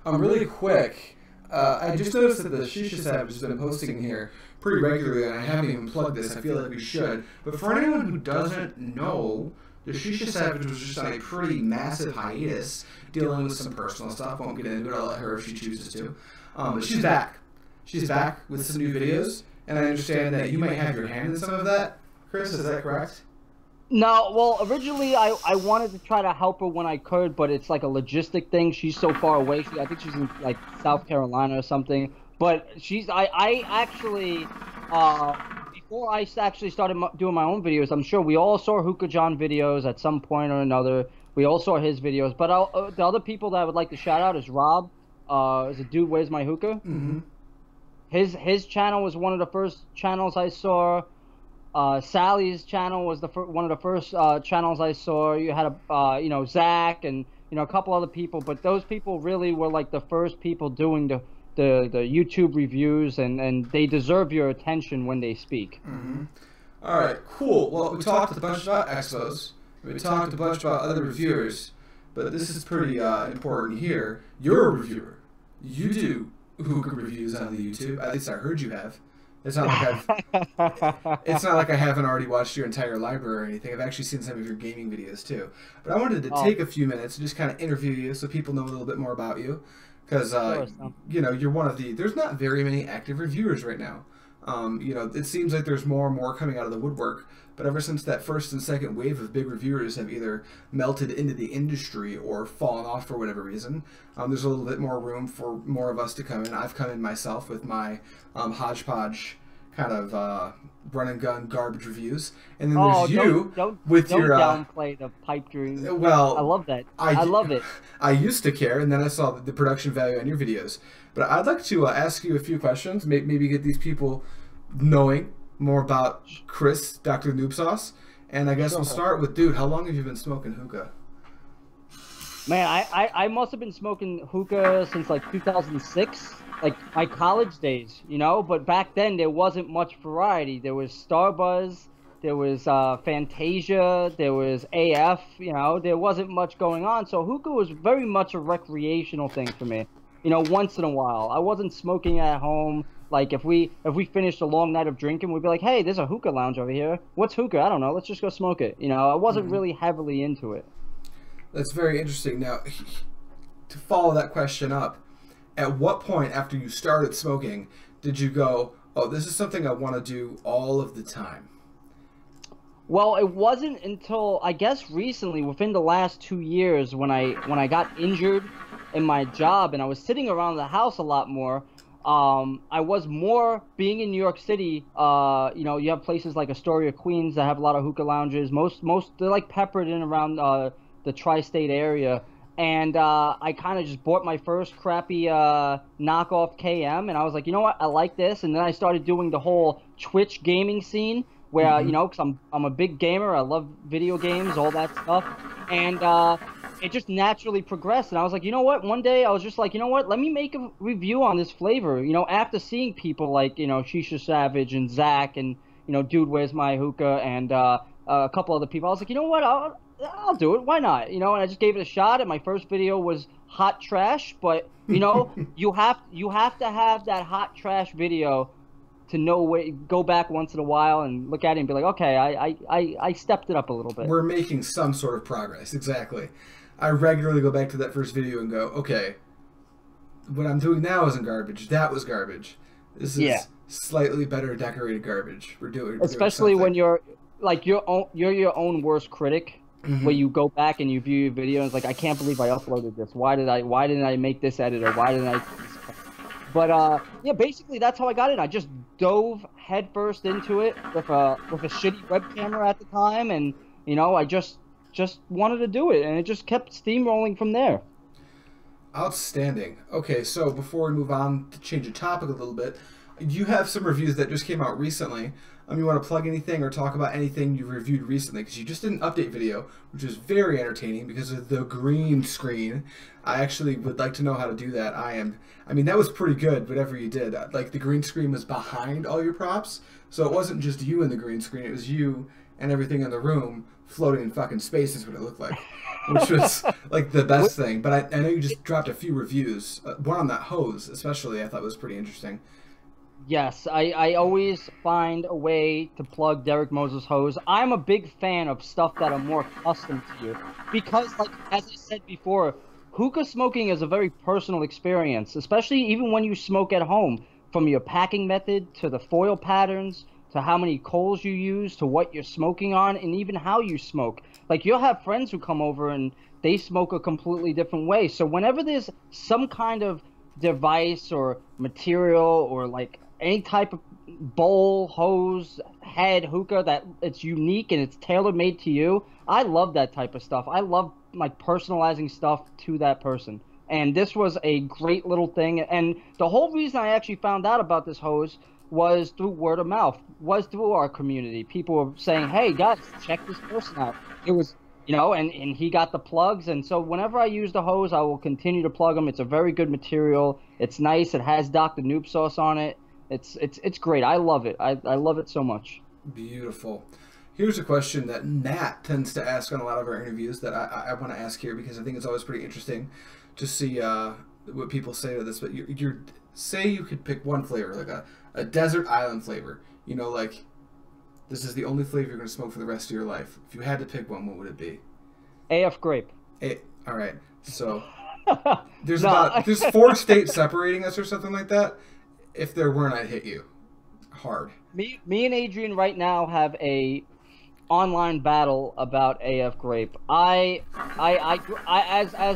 Really quick. I just noticed that the Shisha Savage has been posting here pretty regularly, and I haven't even plugged this. I feel like we should. But for anyone who doesn't know, the Shisha Savage was just on a pretty massive hiatus, dealing with some personal stuff. Won't get into it. I'll let her if she chooses to. But she's back. She's back with some new videos, and I understand that you might have your hand in some of that. Chris, is that correct? No, well, originally I wanted to try to help her when I could, but it's like a logistic thing. She's so far away. I think she's in like South Carolina or something. But I actually, before I actually started doing my own videos, I'm sure we all saw Hookah John videos at some point or another. We all saw his videos. But the other people that I would like to shout out is Rob. Is a dude, Where's My Hookah? Mm-hmm. His channel was one of the first channels I saw. Sally's channel was one of the first channels I saw. You had you know, Zach and, you know, a couple other people, but those people really were like the first people doing the YouTube reviews, and they deserve your attention when they speak. Mm-hmm. All right, cool. Well, we talked a bunch about expos. We talked a bunch about other reviewers, but this is pretty important here. You're a reviewer. You do hookah reviews on the YouTube. At least I heard you have. It's not like I haven't already watched your entire library or anything. I've actually seen some of your gaming videos too. But I wanted to take a few minutes and just kind of interview you so people know a little bit more about you. Because, you know, you're one of the... There's not very many active reviewers right now. You know, it seems like there's more and more coming out of the woodwork. But ever since that first and second wave of big reviewers have either melted into the industry or fallen off for whatever reason, there's a little bit more room for more of us to come in. I've come in myself with my hodgepodge kind of run and gun garbage reviews, and then there's you with your downplay the pipe dream. Well, I love that. I love it. I used to care, and then I saw the production value on your videos. But I'd like to ask you a few questions, maybe get these people knowing more about Chris, Dr. Drnoobsauce, and I guess we'll start with, dude, how long have you been smoking hookah? Man, I must have been smoking hookah since like 2006, like my college days, you know. But back then there wasn't much variety. There was Starbuzz, there was Fantasia, there was AF. You know, there wasn't much going on. So hookah was very much a recreational thing for me. You know, once in a while. I wasn't smoking at home. Like if we finished a long night of drinking, we'd be like, hey, there's a hookah lounge over here. What's hookah? I don't know. Let's just go smoke it. You know, I wasn't really heavily into it. That's very interesting. Now, to follow that question up, at what point after you started smoking did you go, oh, this is something I want to do all of the time? Well, it wasn't until, I guess, recently, within the last 2 years, when I got injured in my job and I was sitting around the house a lot more. I was more being in New York City. You know, you have places like Astoria, Queens that have a lot of hookah lounges. Most they're like peppered in around the tri-state area. And I kind of just bought my first crappy knockoff KM, and I was like, you know what, I like this. And then I started doing the whole Twitch gaming scene, where you know, because I'm a big gamer, I love video games, all that stuff, and it just naturally progressed. And I was like, you know what, one day I was just like, you know what, let me make a review on this flavor. You know, after seeing people like, you know, Shisha Savage and Zach and, you know, Dude, Where's My Hookah, and a couple other people, I was like, you know what, I'll do it. Why not? You know, and I just gave it a shot. And my first video was hot trash, but you know, you have to have that hot trash video to know where, go back once in a while and look at it and be like, okay, I stepped it up a little bit. We're making some sort of progress. Exactly. I regularly go back to that first video and go, okay, what I'm doing now isn't garbage. That was garbage. This is slightly better decorated garbage. We're doing, especially when you're like you're your own worst critic. Where you go back and you view your video and it's like, I can't believe I uploaded this. Why didn't I make this edit, or why didn't I? But yeah, basically that's how I got it. I just dove headfirst into it with a shitty web camera at the time, and you know, I just wanted to do it, and it just kept steamrolling from there. Outstanding. Okay, so before we move on to change the topic a little bit, you have some reviews that just came out recently. You want to plug anything or talk about anything you reviewed recently? Because you just did an update video, which was very entertaining because of the green screen. I actually would like to know how to do that. I mean, that was pretty good, whatever you did. Like, the green screen was behind all your props, so it wasn't just you in the green screen. It was you and everything in the room floating in fucking space is what it looked like, which was, like, the best thing. But I know you just dropped a few reviews. One on that hose, especially, I thought was pretty interesting. Yes, I always find a way to plug Derek Moses' hose. I'm a big fan of stuff that are more custom to you because, like as I said before, hookah smoking is a very personal experience, especially even when you smoke at home. From your packing method to the foil patterns to how many coals you use to what you're smoking on and even how you smoke. Like you'll have friends who come over and they smoke a completely different way. So whenever there's some kind of device or material or like any type of bowl, hose, head, hookah that it's unique and it's tailor made to you. I love that type of stuff. I love like personalizing stuff to that person. And this was a great little thing. And the whole reason I actually found out about this hose was through word of mouth, was through our community. People were saying, "Hey guys, check this person out." It was, and he got the plugs. And so whenever I use the hose, I will continue to plug them. It's a very good material. It's nice. It has Drnoobsauce on it. It's great. I love it. I love it so much. Beautiful. Here's a question that Nat tends to ask on a lot of our interviews that I want to ask here because I think it's always pretty interesting to see what people say to this. But say you could pick one flavor, like a desert island flavor. Like this is the only flavor you're going to smoke for the rest of your life. If you had to pick one, what would it be? AF grape. All right. So there's 4 states separating us or something like that. If there weren't, I'd hit you hard. Me and Adrian right now have a online battle about AF grape. As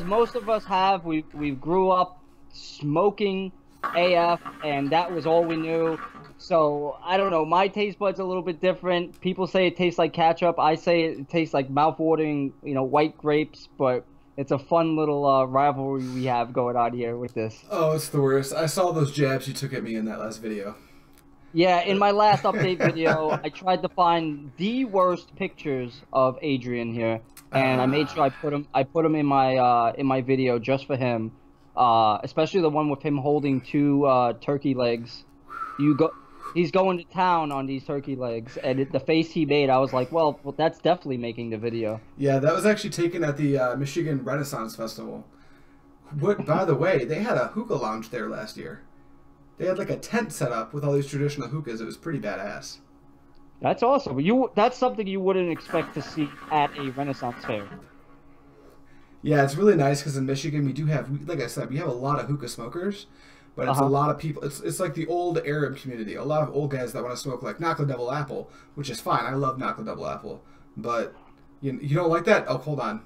most of us have, we grew up smoking AF, and that was all we knew. So I don't know. My taste bud's a little bit different. People say it tastes like ketchup. I say it tastes like mouth-watering, white grapes. But it's a fun little rivalry we have going on here with this. Oh, it's the worst. I saw those jabs you took at me in that last video. Yeah, in my last update video, I tried to find the worst pictures of Adrian here, and I made sure I put him in my video just for him. Especially the one with him holding 2 turkey legs. He's going to town on these turkey legs, and the face he made, I was like, well, that's definitely making the video. Yeah, that was actually taken at the Michigan Renaissance Festival. By the way, they had a hookah lounge there last year. They had like a tent set up with all these traditional hookahs. It was pretty badass. That's awesome. That's something you wouldn't expect to see at a Renaissance fair. Yeah, it's really nice because in Michigan we do have, like I said, we have a lot of hookah smokers. But it's a lot of people. It's like the old Arab community. A lot of old guys that want to smoke like Nocla Double Apple, which is fine. I love Nocla Double Apple, but you don't like that? Oh, hold on.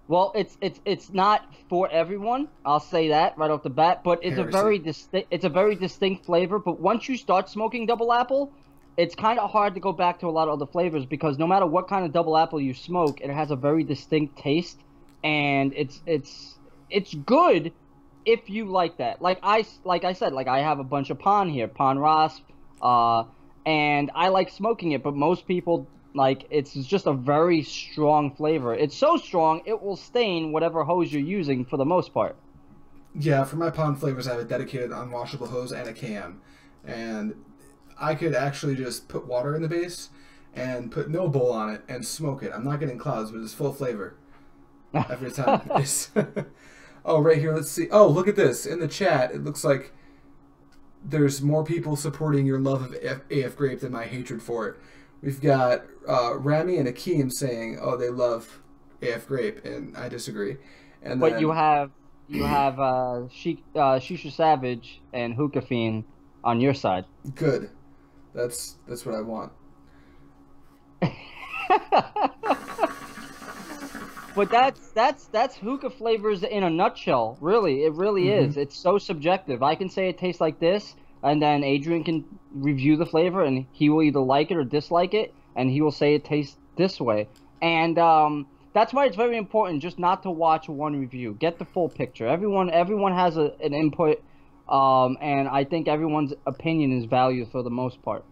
Well, it's not for everyone. I'll say that right off the bat. But it's a very distinct flavor. But once you start smoking Double Apple, it's kind of hard to go back to a lot of other flavors because no matter what kind of Double Apple you smoke, it has a very distinct taste, and it's good. If you like that, like I said, like I have a bunch of Pon here, Pon Rasp, and I like smoking it, but most people, like, it's just a very strong flavor. It's so strong, it will stain whatever hose you're using for the most part. Yeah, for my Pon flavors, I have a dedicated unwashable hose and a cam, and I could actually just put water in the base and put no bowl on it and smoke it. I'm not getting clouds, but it's full flavor every time. Oh, right here, let's see. Oh, look at this. In the chat, it looks like there's more people supporting your love of AF grape than my hatred for it. We've got Rami and Akeem saying, oh, they love AF grape, and I disagree. And but then, you have Shisha Savage and Hookah Fiend on your side. Good. That's what I want. But that's hookah flavors in a nutshell. Really, it really is. It's so subjective. I can say it tastes like this, and then Adrian can review the flavor, and he will either like it or dislike it, and he will say it tastes this way. And that's why it's very important just not to watch one review. Get the full picture. Everyone has an input, and I think everyone's opinion is valued for the most part.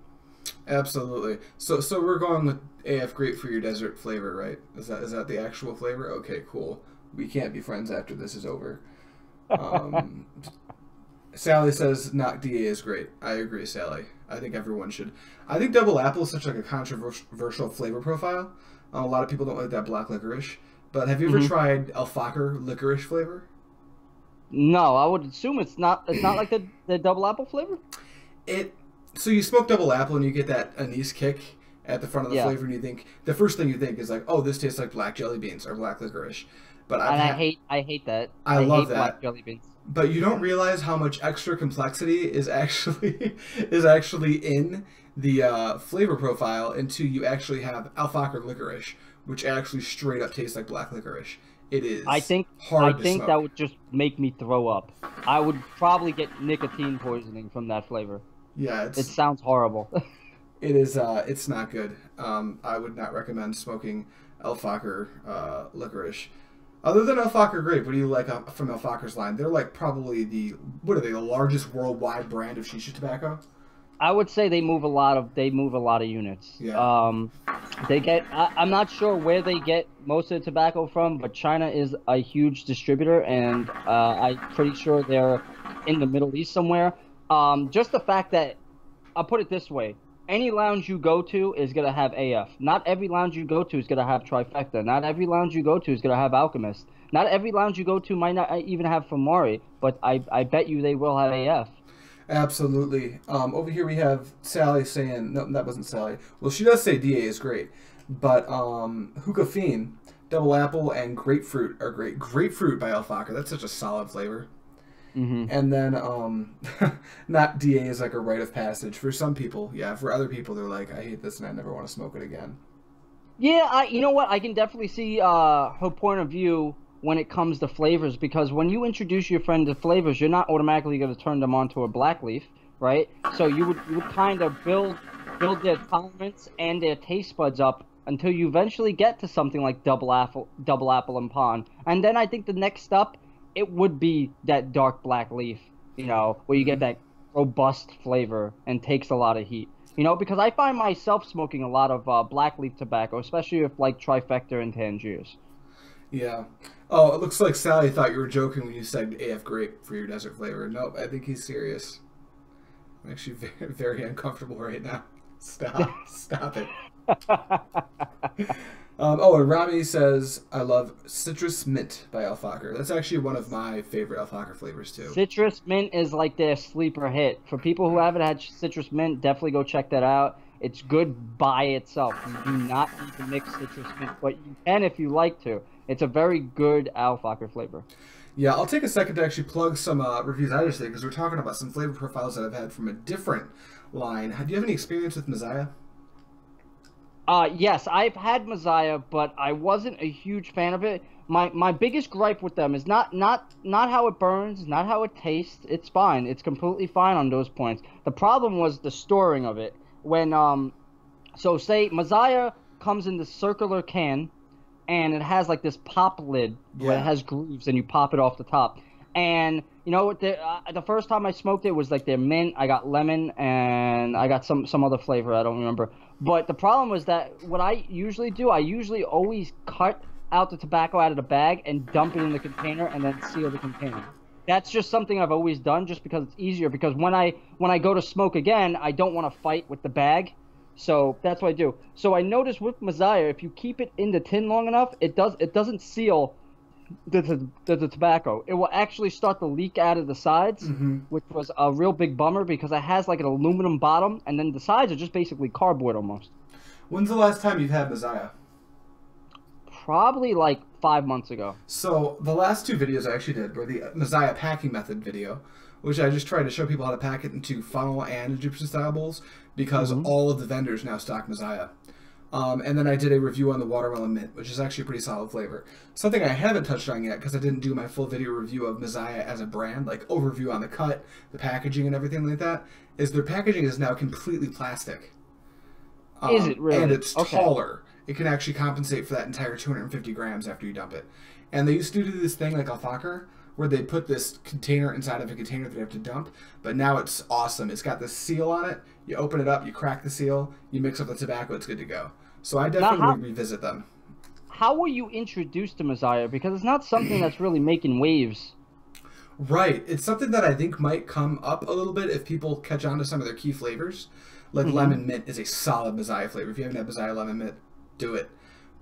Absolutely. So we're going with AF grape for your desert flavor, right? Is that the actual flavor? Okay, cool. We can't be friends after this is over. Sally says Knock DA is great. I agree, Sally. I think everyone should. I think Double Apple is such like a controversial flavor profile. A lot of people don't like that black licorice. But have you ever tried Alfakar licorice flavor? No, I would assume it's not like the Double Apple flavor. So you smoke double apple and you get that anise kick at the front of the Yeah. flavor, and you think the first thing you think is like, oh, this tastes like black jelly beans or black licorice. But And I hate that. I I love hate that. black jelly beans. But you don't realize how much extra complexity is actually is actually in the flavor profile until you actually have alfalfa licorice, which actually straight up tastes like black licorice. It is I think hard to that smoke. would just make me throw up. I would probably get nicotine poisoning from that flavor. Yeah, It sounds horrible. it is it's not good. I would not recommend smoking alfalfa licorice. Other than alfalfa grape, what do you like from alfalfa's line? They're like probably the largest worldwide brand of shisha tobacco. I would say they move a lot of units. Yeah. They get. I'm not sure where they get most of the tobacco from, but China is a huge distributor, and I'm pretty sure they're in the Middle East somewhere. Just the fact that I'll put it this way: any lounge you go to is gonna have AF. Not every lounge you go to is gonna have Trifecta. Not every lounge you go to is gonna have Alchemist. Not every lounge you go to might not even have Famari, but I bet you they will have AF. Absolutely. Over here we have Sally saying, no, that wasn't Sally. Well, she does say DA is great, but Hookah Fiend, Double Apple, and Grapefruit are great. Grapefruit by Alfalfa, that's such a solid flavor. Mm-hmm. And then, not DA is like a rite of passage. For some people, yeah. For other people, they're like, I hate this and I never want to smoke it again. Yeah, you know what? I can definitely see her point of view when it comes to flavors, because when you introduce your friend to flavors, you're not automatically going to turn them onto a black leaf, right? So you would kind of build their tolerance and their taste buds up until you eventually get to something like double apple and pond. And then I think the next step, it would be that dark black leaf, where you get that robust flavor and takes a lot of heat. Because I find myself smoking a lot of black leaf tobacco, especially with like Trifecta and Tangiers. Yeah. Oh, it looks like Sally thought you were joking when you said AF grape for your desert flavor. Nope, I think he's serious. I'm actually very, very uncomfortable right now. Stop it. And Rami says, I love Citrus Mint by Alfalfa. That's actually one of my favorite Alfalfa flavors, too. Citrus Mint is like their sleeper hit. For people who haven't had Citrus Mint, definitely go check that out. It's good by itself. You do not need to mix Citrus Mint, but you can if you like to. It's a very good Alfalfa flavor. Yeah, I'll take a second to actually plug some reviews I just did, because we're talking about some flavor profiles that I've had from a different line. Do you have any experience with Messiah? Yes, I've had Messiah, but I wasn't a huge fan of it. My biggest gripe with them is not how it burns, not how it tastes. It's fine. It's completely fine on those points. The problem was the storing of it. When so say Messiah comes in the circular can, and it has like this pop lid where it has grooves, and you pop it off the top. And the first time I smoked it was like their mint. I got lemon, and I got some other flavor. I don't remember. But the problem was that what I usually do, I usually always cut out the tobacco out of the bag and dump it in the container and then seal the container. That's just something I've always done, just because it's easier. Because when I go to smoke again, I don't want to fight with the bag. So that's what I do. So I noticed with Messiah, if you keep it in the tin long enough, it doesn't seal the tobacco. It will actually start to leak out of the sides, which was a real big bummer, because it has like an aluminum bottom, and then the sides are just basically cardboard almost. When's the last time you've had Messiah? Probably like 5 months ago. So the last two videos I actually did were the Messiah packing method video, which I just tried to show people how to pack it into funnel and Egyptian style bowls, because all of the vendors now stock Messiah. And then I did a review on the watermelon mint, which is actually a pretty solid flavor. Something I haven't touched on yet, because I didn't do my full video review of Messiah as a brand, like overview on the cut, the packaging, and everything like that, is their packaging is now completely plastic. Is it really? And it's taller. It can actually compensate for that entire 250 grams after you dump it. And they used to do this thing like Alfalfa, where they put this container inside of a container that you have to dump, but now it's awesome. It's got this seal on it. You open it up, you crack the seal, you mix up the tobacco, it's good to go. So I definitely revisit them. How were you introduced to Messiah? Because it's not something that's really making waves. Right. It's something that I think might come up a little bit if people catch on to some of their key flavors. Like lemon mint is a solid Messiah flavor. If you haven't had Messiah lemon mint, do it.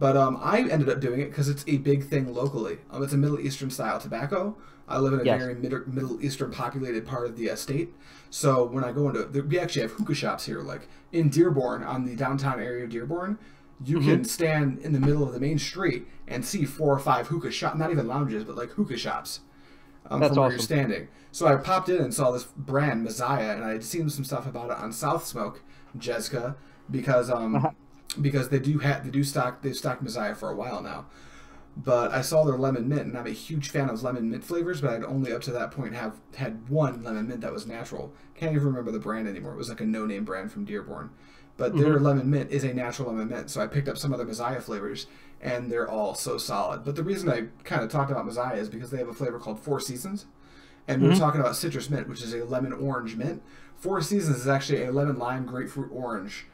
But I ended up doing it because it's a big thing locally. It's a Middle Eastern style tobacco. I live in a Yes. very Middle Eastern populated part of the state. So when I go into, we actually have hookah shops here, like in Dearborn, on the downtown area of Dearborn. You can stand in the middle of the main street and see 4 or 5 hookah shops, not even lounges, but like hookah shops That's from where awesome. you're standing. So I popped in and saw this brand, Messiah, and I had seen some stuff about it on South Smoke, Jessica, because they've stocked Messiah for a while now. But I saw their lemon mint, and I'm a huge fan of lemon mint flavors, but I'd only up to that point have had one lemon mint that was natural. Can't even remember the brand anymore. It was like a no-name brand from Dearborn. But their lemon mint is a natural lemon mint, so I picked up some other Messiah flavors, and they're all so solid. But the reason I kind of talked about Messiah is because they have a flavor called Four Seasons, and we were talking about citrus mint, which is a lemon orange mint. Four Seasons is actually a lemon lime grapefruit orange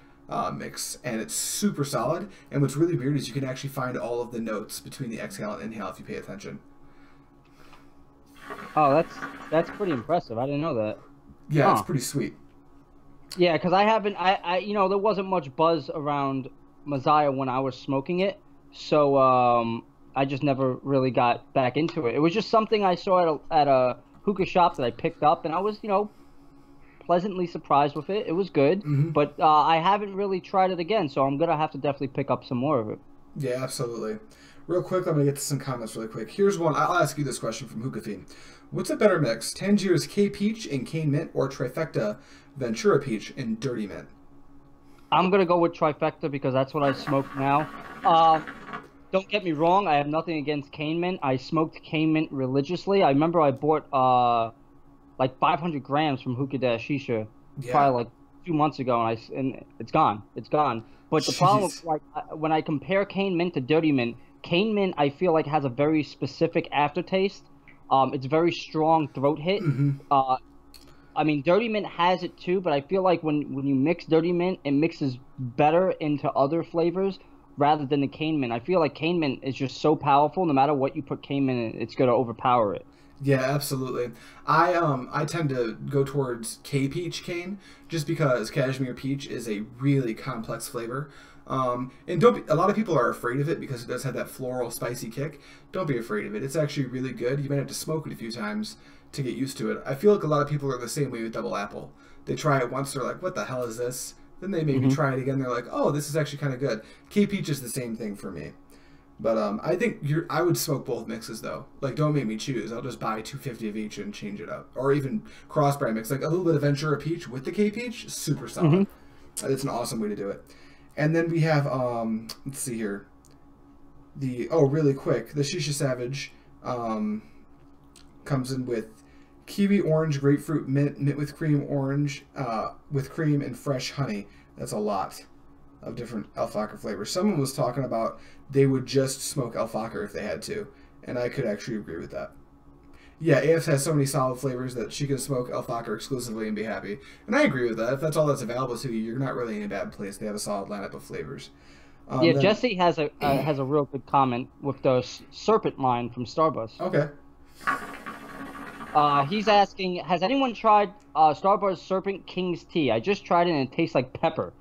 mix, and it's super solid. And what's really weird is you can actually find all of the notes between the exhale and inhale if you pay attention. Oh, that's pretty impressive. I didn't know that. Yeah, it's pretty sweet. Yeah, because I haven't, there wasn't much buzz around Messiah when I was smoking it, so I just never really got back into it. It was just something I saw at a hookah shop that I picked up, and I was, pleasantly surprised with it. It was good, but I haven't really tried it again, so I'm gonna have to definitely pick up some more of it. Yeah, absolutely. Real quick, I'm gonna get to some comments really quick. Here's one. I'll ask you this question from Hookah Fiend. What's a better mix, Tangier's K Peach and Cane Mint, or Trifecta Ventura Peach and Dirty Mint? I'm gonna go with Trifecta because that's what I smoke now. Don't get me wrong, I have nothing against Cane Mint. I smoked Cane Mint religiously. I remember I bought like 500 grams from Hookah Shisha probably like 2 months ago, and it's gone. It's gone. But the problem, like when I compare Cane Mint to Dirty Mint, Cane Mint I feel like has a very specific aftertaste. It's very strong throat hit. I mean, Dirty Mint has it too, but I feel like when you mix Dirty Mint, it mixes better into other flavors rather than the Cane Mint. I feel like Cane Mint is just so powerful. No matter what you put Cane Mint in, it's going to overpower it. Yeah, absolutely. I tend to go towards K Peach Cane just because Cashmere Peach is a really complex flavor. And a lot of people are afraid of it because it does have that floral spicy kick. Don't be afraid of it. It's actually really good. You might have to smoke it a few times to get used to it. I feel like a lot of people are the same way with Double Apple. They try it once, they're like, what the hell is this? Then they maybe try it again, they're like, oh, this is actually kind of good. K Peach is the same thing for me. But I think I would smoke both mixes though. Like, don't make me choose. I'll just buy 250 of each and change it up, or even cross brand mix. Like a little bit of Ventura Peach with the K Peach, super solid. It's an awesome way to do it. And then we have let's see here. Really quick, the Shisha Savage comes in with kiwi orange, grapefruit, mint with cream orange, with cream and fresh honey. That's a lot of different Alfaka flavors. Someone was talking about they would just smoke Alfaka if they had to, and I could actually agree with that. Yeah, AF has so many solid flavors that she can smoke Alfaka exclusively and be happy. And I agree with that. If that's all that's available to you, you're not really in a bad place. They have a solid lineup of flavors. Jesse has a real good comment with the Serpent line from Starbucks. Okay. He's asking, has anyone tried Starbucks Serpent King's Tea? I just tried it and it tastes like pepper.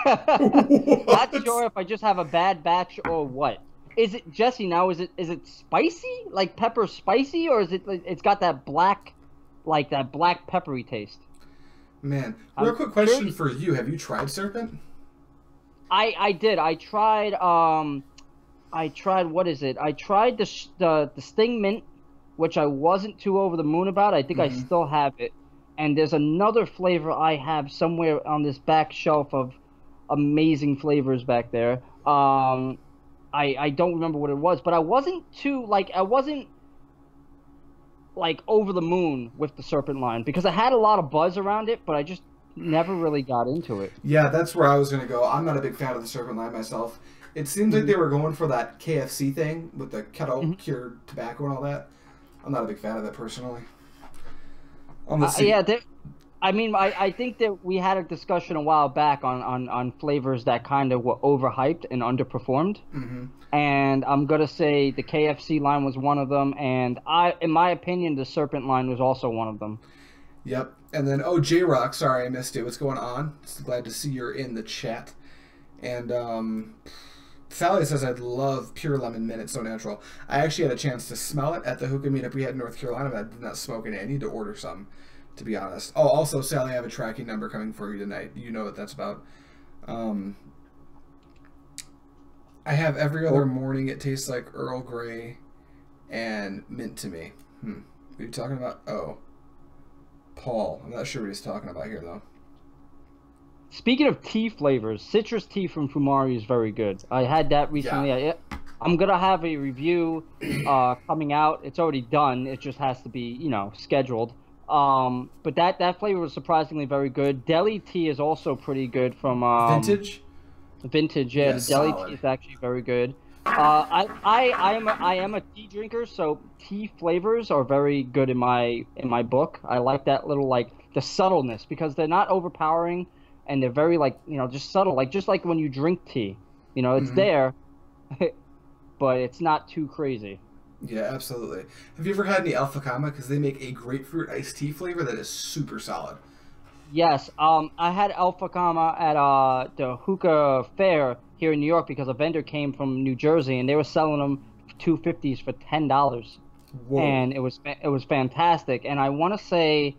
Not sure if I just have a bad batch or what. Is it, Jesse, now is it spicy? Like pepper spicy, or is it it's got that black peppery taste? Man, real quick question for you. Have you tried Serpent? I did. I tried what is it? I tried the Sting Mint, which I wasn't too over the moon about. I think I still have it. And there's another flavor I have somewhere on this back shelf of amazing flavors back there. I don't remember what it was, but I wasn't over the moon with the Serpent line because I had a lot of buzz around it, but I just never really got into it. Yeah, that's where I was going to go. I'm not a big fan of the Serpent line myself. It seems like they were going for that KFC thing with the kettle cured tobacco and all that. I'm not a big fan of that personally. I think that we had a discussion a while back on flavors that kind of were overhyped and underperformed. And I'm going to say the KFC line was one of them. And in my opinion, the Serpent line was also one of them. Yep. And then, J-Rock, sorry I missed it. What's going on? Just glad to see you're in the chat. And Sally says, I'd love pure lemon mint. It's so natural. I actually had a chance to smell it at the hookah meetup we had in North Carolina, but I did not smoke any. I need to order some, to be honest. Oh, also, Sally, I have a tracking number coming for you tonight. You know what that's about. I have every other morning. It tastes like Earl Grey and mint to me. What are you talking about? Oh. Paul. I'm not sure what he's talking about here, though. Speaking of tea flavors, citrus tea from Fumari is very good. I had that recently. Yeah. I'm going to have a review coming out. It's already done. It just has to be, you know, scheduled. But that flavor was surprisingly very good. Deli tea is also pretty good from... Vintage? Vintage, yeah. The deli tea is actually very good. I am a tea drinker, so tea flavors are very good in my book. I like that little, like, the subtleness, because they're not overpowering, and they're very, like, you know, just subtle, like, just like when you drink tea, you know, it's there, but it's not too crazy. Yeah, absolutely. Have you ever had any Alpha Kama? Because they make a grapefruit iced tea flavor that is super solid. Yes, I had Alpha Kama at the Hookah Fair here in New York, because a vendor came from New Jersey, and they were selling them 250s for $10. Whoa. And it was fantastic. And I want to say,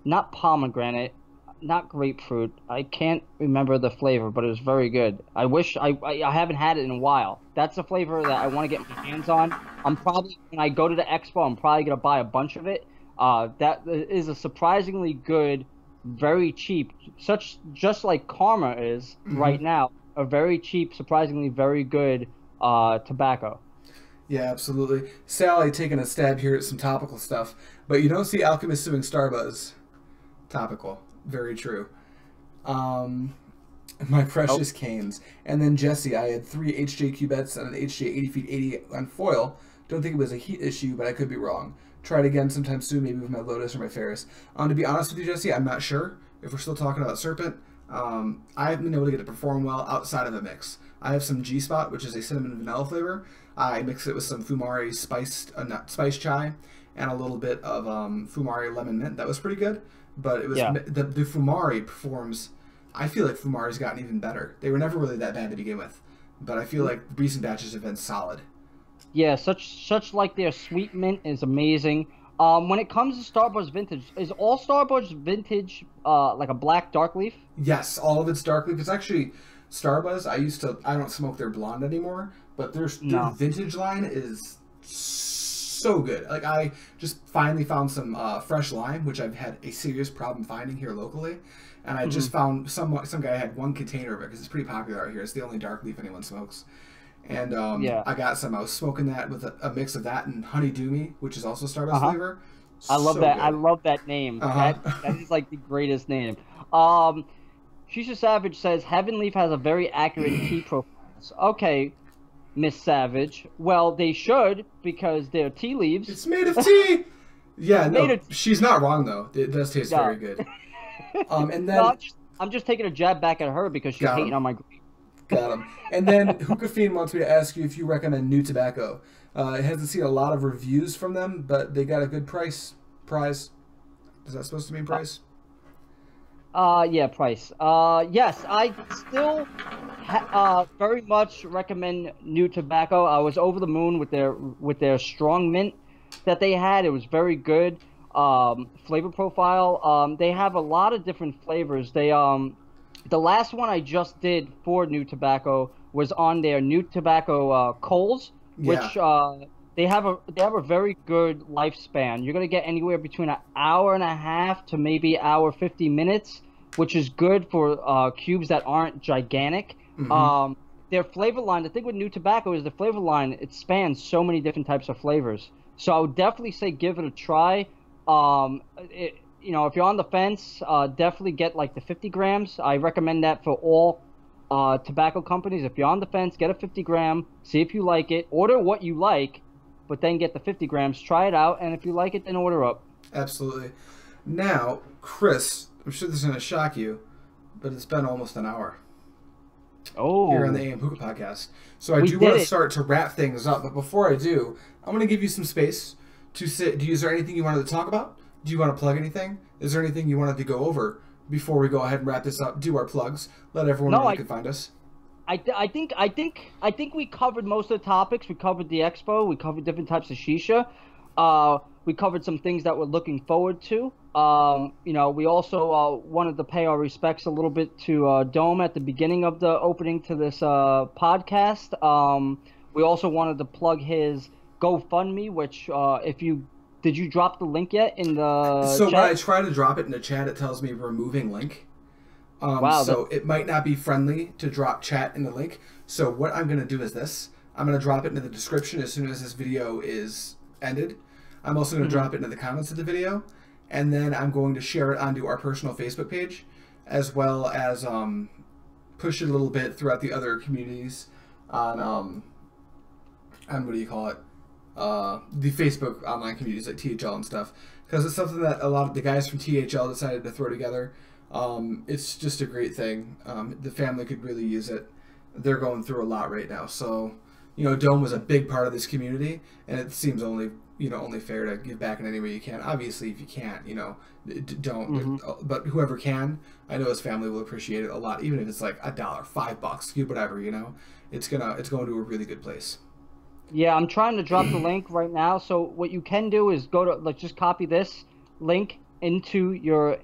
not pomegranate, not grapefruit. I can't remember the flavor, but it was very good. I wish I haven't had it in a while. That's a flavor that I want to get my hands on. I'm probably, when I go to the expo, I'm probably gonna buy a bunch of it. That is a surprisingly good, very cheap, just like Karma is right now. A very cheap, surprisingly very good tobacco. Yeah, absolutely. Sally taking a stab here at some topical stuff, but you don't see Alchemist suing Starbuzz. Topical. Very true. My precious canes. And then Jesse, I had 3 HJ cubettes and an HJ 80 feet 80 on foil. Don't think it was a heat issue, but I could be wrong. Try it again sometime soon, maybe with my Lotus or my Ferris. To be honest with you, Jesse, I'm not sure if we're still talking about Serpent. I haven't been able to get it to perform well outside of a mix. I have some G-Spot, which is a cinnamon vanilla flavor. I mix it with some Fumari spice chai and a little bit of Fumari lemon mint. That was pretty good. But it was the Fumari performs. I feel like Fumari's gotten even better. They were never really that bad to begin with, but I feel like recent batches have been solid. Yeah, such like their sweet mint is amazing. When it comes to Starbuzz Vintage, is all Starbuzz Vintage like a black dark leaf? Yes, all of it's dark leaf. It's actually Starbuzz. I don't smoke their blonde anymore, but their vintage line is so good. Like, I just finally found some fresh lime, which I've had a serious problem finding here locally, and I just found some guy had 1 container of it because it's pretty popular out here. It's the only dark leaf anyone smokes. And I got some. I was smoking that with a mix of that and Honey Doomy, which is also Starbuzz flavor. I love that. Good. I love that name. That is like the greatest name. Shisha Savage says Heaven Leaf has a very accurate tea profile. Okay, Miss Savage. Well, they should, because they're tea leaves. It's made of tea. Yeah, no, she's not wrong though. It does taste very good. And then no, I'm just taking a jab back at her because she's hating on my grape. Got him. And then Hookah Fiend wants me to ask you if you recommend New Tobacco. It hasn't seen a lot of reviews from them, but they got a good price. Is that supposed to mean price? Yeah, price. Yes, I still very much recommend New Tobacco. I was over the moon with their strong mint that they had. It was very good. Flavor profile. They have a lot of different flavors. They the last one I just did for New Tobacco was on their New Tobacco Coals, which they have a very good lifespan. You're gonna get anywhere between an hour and a half to maybe hour 50 minutes, which is good for cubes that aren't gigantic. Their flavor line, the thing with New Tobacco is the flavor line, it spans so many different types of flavors. So I would definitely say give it a try. You know, if you're on the fence, definitely get like the 50 grams. I recommend that for all tobacco companies. If you're on the fence, get a 50 gram, see if you like it, order what you like, but then get the 50 grams, try it out, and if you like it, then order up. Absolutely. Now, Chris, I'm sure this is going to shock you, but it's been almost an hour. Oh. Here on the AM Hookah podcast. So I do want to start to wrap things up, but before I do, I'm going to give you some space to sit. Is there anything you wanted to talk about? Do you want to plug anything? Is there anything you wanted to go over before we go ahead and wrap this up? Do our plugs. Let everyone know where you can find us. I think we covered most of the topics. We covered the expo. We covered different types of shisha. We covered some things that we're looking forward to. We also wanted to pay our respects a little bit to Dome at the beginning of the opening to this podcast. We also wanted to plug his GoFundMe, which did you drop the link yet in the So chat? when I try to drop it in the chat, it tells me removing link. Wow, So it might not be friendly to drop chat in the link. So what I'm going to do is this. I'm going to drop it into the description as soon as this video is ended. I'm also going to drop it into the comments of the video. And then I'm going to share it onto our personal Facebook page, as well as push it a little bit throughout the other communities on what do you call it? The Facebook online communities like THL and stuff. Because it's something that a lot of the guys from THL decided to throw together. It's just a great thing. The family could really use it. They're going through a lot right now. So, Dome was a big part of this community, and it seems only fair to give back in any way you can. Obviously, if you can't, don't. But whoever can, I know his family will appreciate it a lot, even if it's like $1, $5, whatever. It's going to a really good place. Yeah, I'm trying to drop the link right now. So what you can do is go to just copy this link into your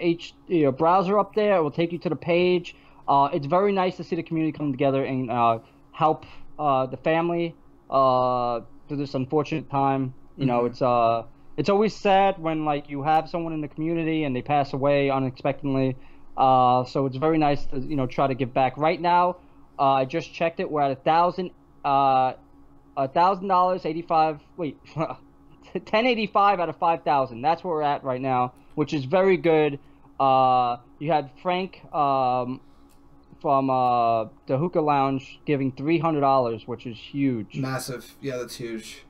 browser up there. It will take you to the page. It's very nice to see the community come together and help the family through this unfortunate time. It's always sad when you have someone in the community and they pass away unexpectedly. So it's very nice to try to give back. Right now, I just checked it. We're at $1,000, 85. Wait, 1085 out of 5,000. That's where we're at right now, which is very good. You had Frank from the Hookah Lounge giving $300, which is huge. Massive. Yeah, that's huge.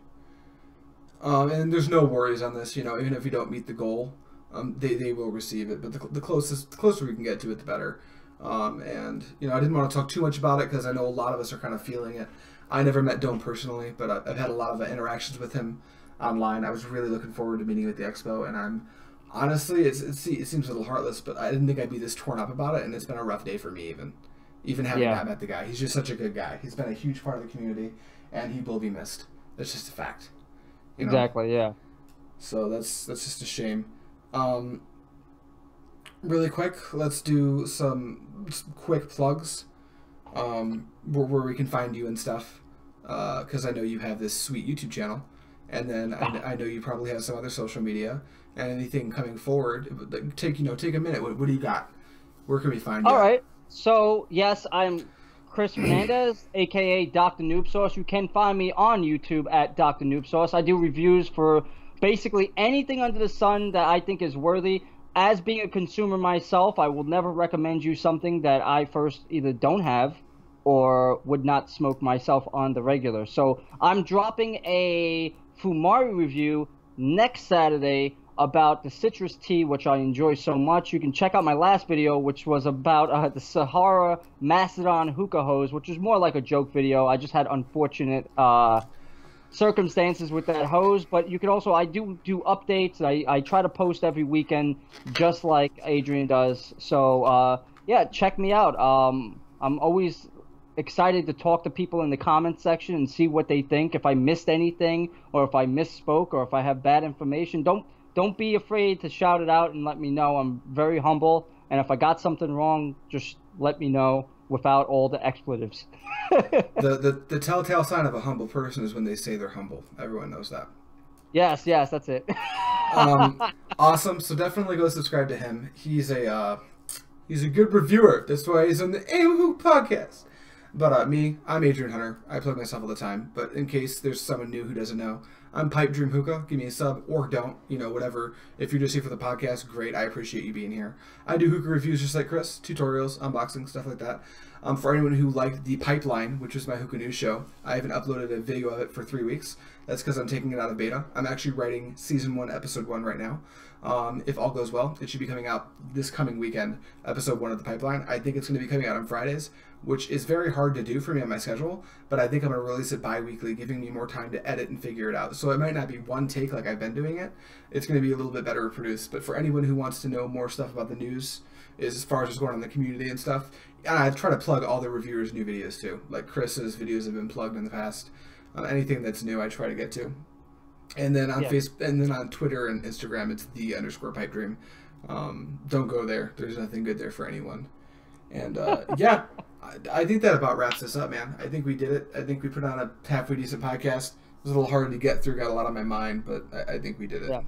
And there's no worries on this. Even if you don't meet the goal, they will receive it. But the closer we can get to it, the better. And I didn't want to talk too much about it because I know a lot of us are kind of feeling it. I never met Dome personally, but I've had a lot of interactions with him online. I was really looking forward to meeting at the expo, and I'm honestly, it seems a little heartless, but I didn't think I'd be this torn up about it, and it's been a rough day for me even having not met the guy. He's just such a good guy. He's been a huge part of the community, and he will be missed. That's just a fact. Exactly, yeah. So that's just a shame. Really quick, let's do some quick plugs where we can find you and stuff. Because I know you have this sweet YouTube channel, and then I know you probably have some other social media and anything coming forward. Take a minute. What do you got? Where can we find you? All right. So yes, I'm Chris Fernandez, aka Drnoobsauce. You can find me on YouTube at Drnoobsauce. I do reviews for basically anything under the sun that I think is worthy. As being a consumer myself, I will never recommend you something that I first either don't have or would not smoke myself on the regular. So I'm dropping a Fumari review next Saturday about the citrus tea, which I enjoy so much. You can check out my last video, which was about the Sahara Mastodon hookah hose, which is more like a joke video. I just had unfortunate circumstances with that hose, but you can also, I do updates. I try to post every weekend, just like Adrian does. So yeah, check me out. I'm always excited to talk to people in the comments section and see what they think. If I missed anything, or if I misspoke, or if I have bad information, don't be afraid to shout it out and let me know. I'm very humble, and if I got something wrong, just let me know without all the expletives. the telltale sign of a humble person is when they say they're humble. Everyone knows that. Yes, that's it. Awesome. So definitely go subscribe to him. He's a good reviewer. That's why he's on the AIM podcast. But I'm Adrian Hunter. I plug myself all the time. But in case there's someone new who doesn't know, I'm Pipe Dream Hookah. Give me a sub or don't. Whatever. If you're just here for the podcast, great. I appreciate you being here. I do hookah reviews just like Chris. Tutorials, unboxing, stuff like that. For anyone who liked The Pipeline, which is my hookah news show, I haven't uploaded a video of it for 3 weeks. That's because I'm taking it out of beta. I'm actually writing Season 1, Episode 1 right now. If all goes well, it should be coming out this coming weekend, Episode 1 of The Pipeline. I think it's going to be coming out on Fridays, which is very hard to do for me on my schedule, but I think I'm going to release it bi-weekly, giving me more time to edit and figure it out. So it might not be one take like I've been doing it. It's going to be a little bit better produced. But for anyone who wants to know more stuff about the news, is as far as just going on the community and stuff. And I try to plug all the reviewers' new videos too. Like Chris's videos have been plugged in the past. Anything that's new, I try to get to. And then on Facebook, and then on Twitter and Instagram, it's _PipeDream. Don't go there. There's nothing good there for anyone. And yeah, I think that about wraps this up, man. I think we did it. I think we put on a halfway decent podcast. It was a little hard to get through. Got a lot on my mind, but I think we did it.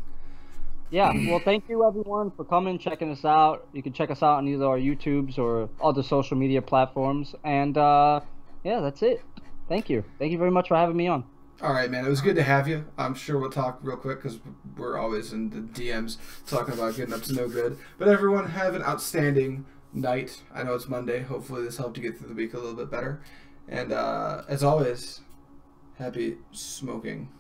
Yeah. Well, thank you everyone for coming, checking us out. You can check us out on either our YouTubes or other social media platforms. And yeah, that's it. Thank you. Thank you very much for having me on. All right, man. It was good to have you. I'm sure we'll talk real quick because we're always in the DMs talking about getting up to no good. But everyone, have an outstanding night. I know it's Monday. Hopefully this helped you get through the week a little bit better. And as always, happy smoking.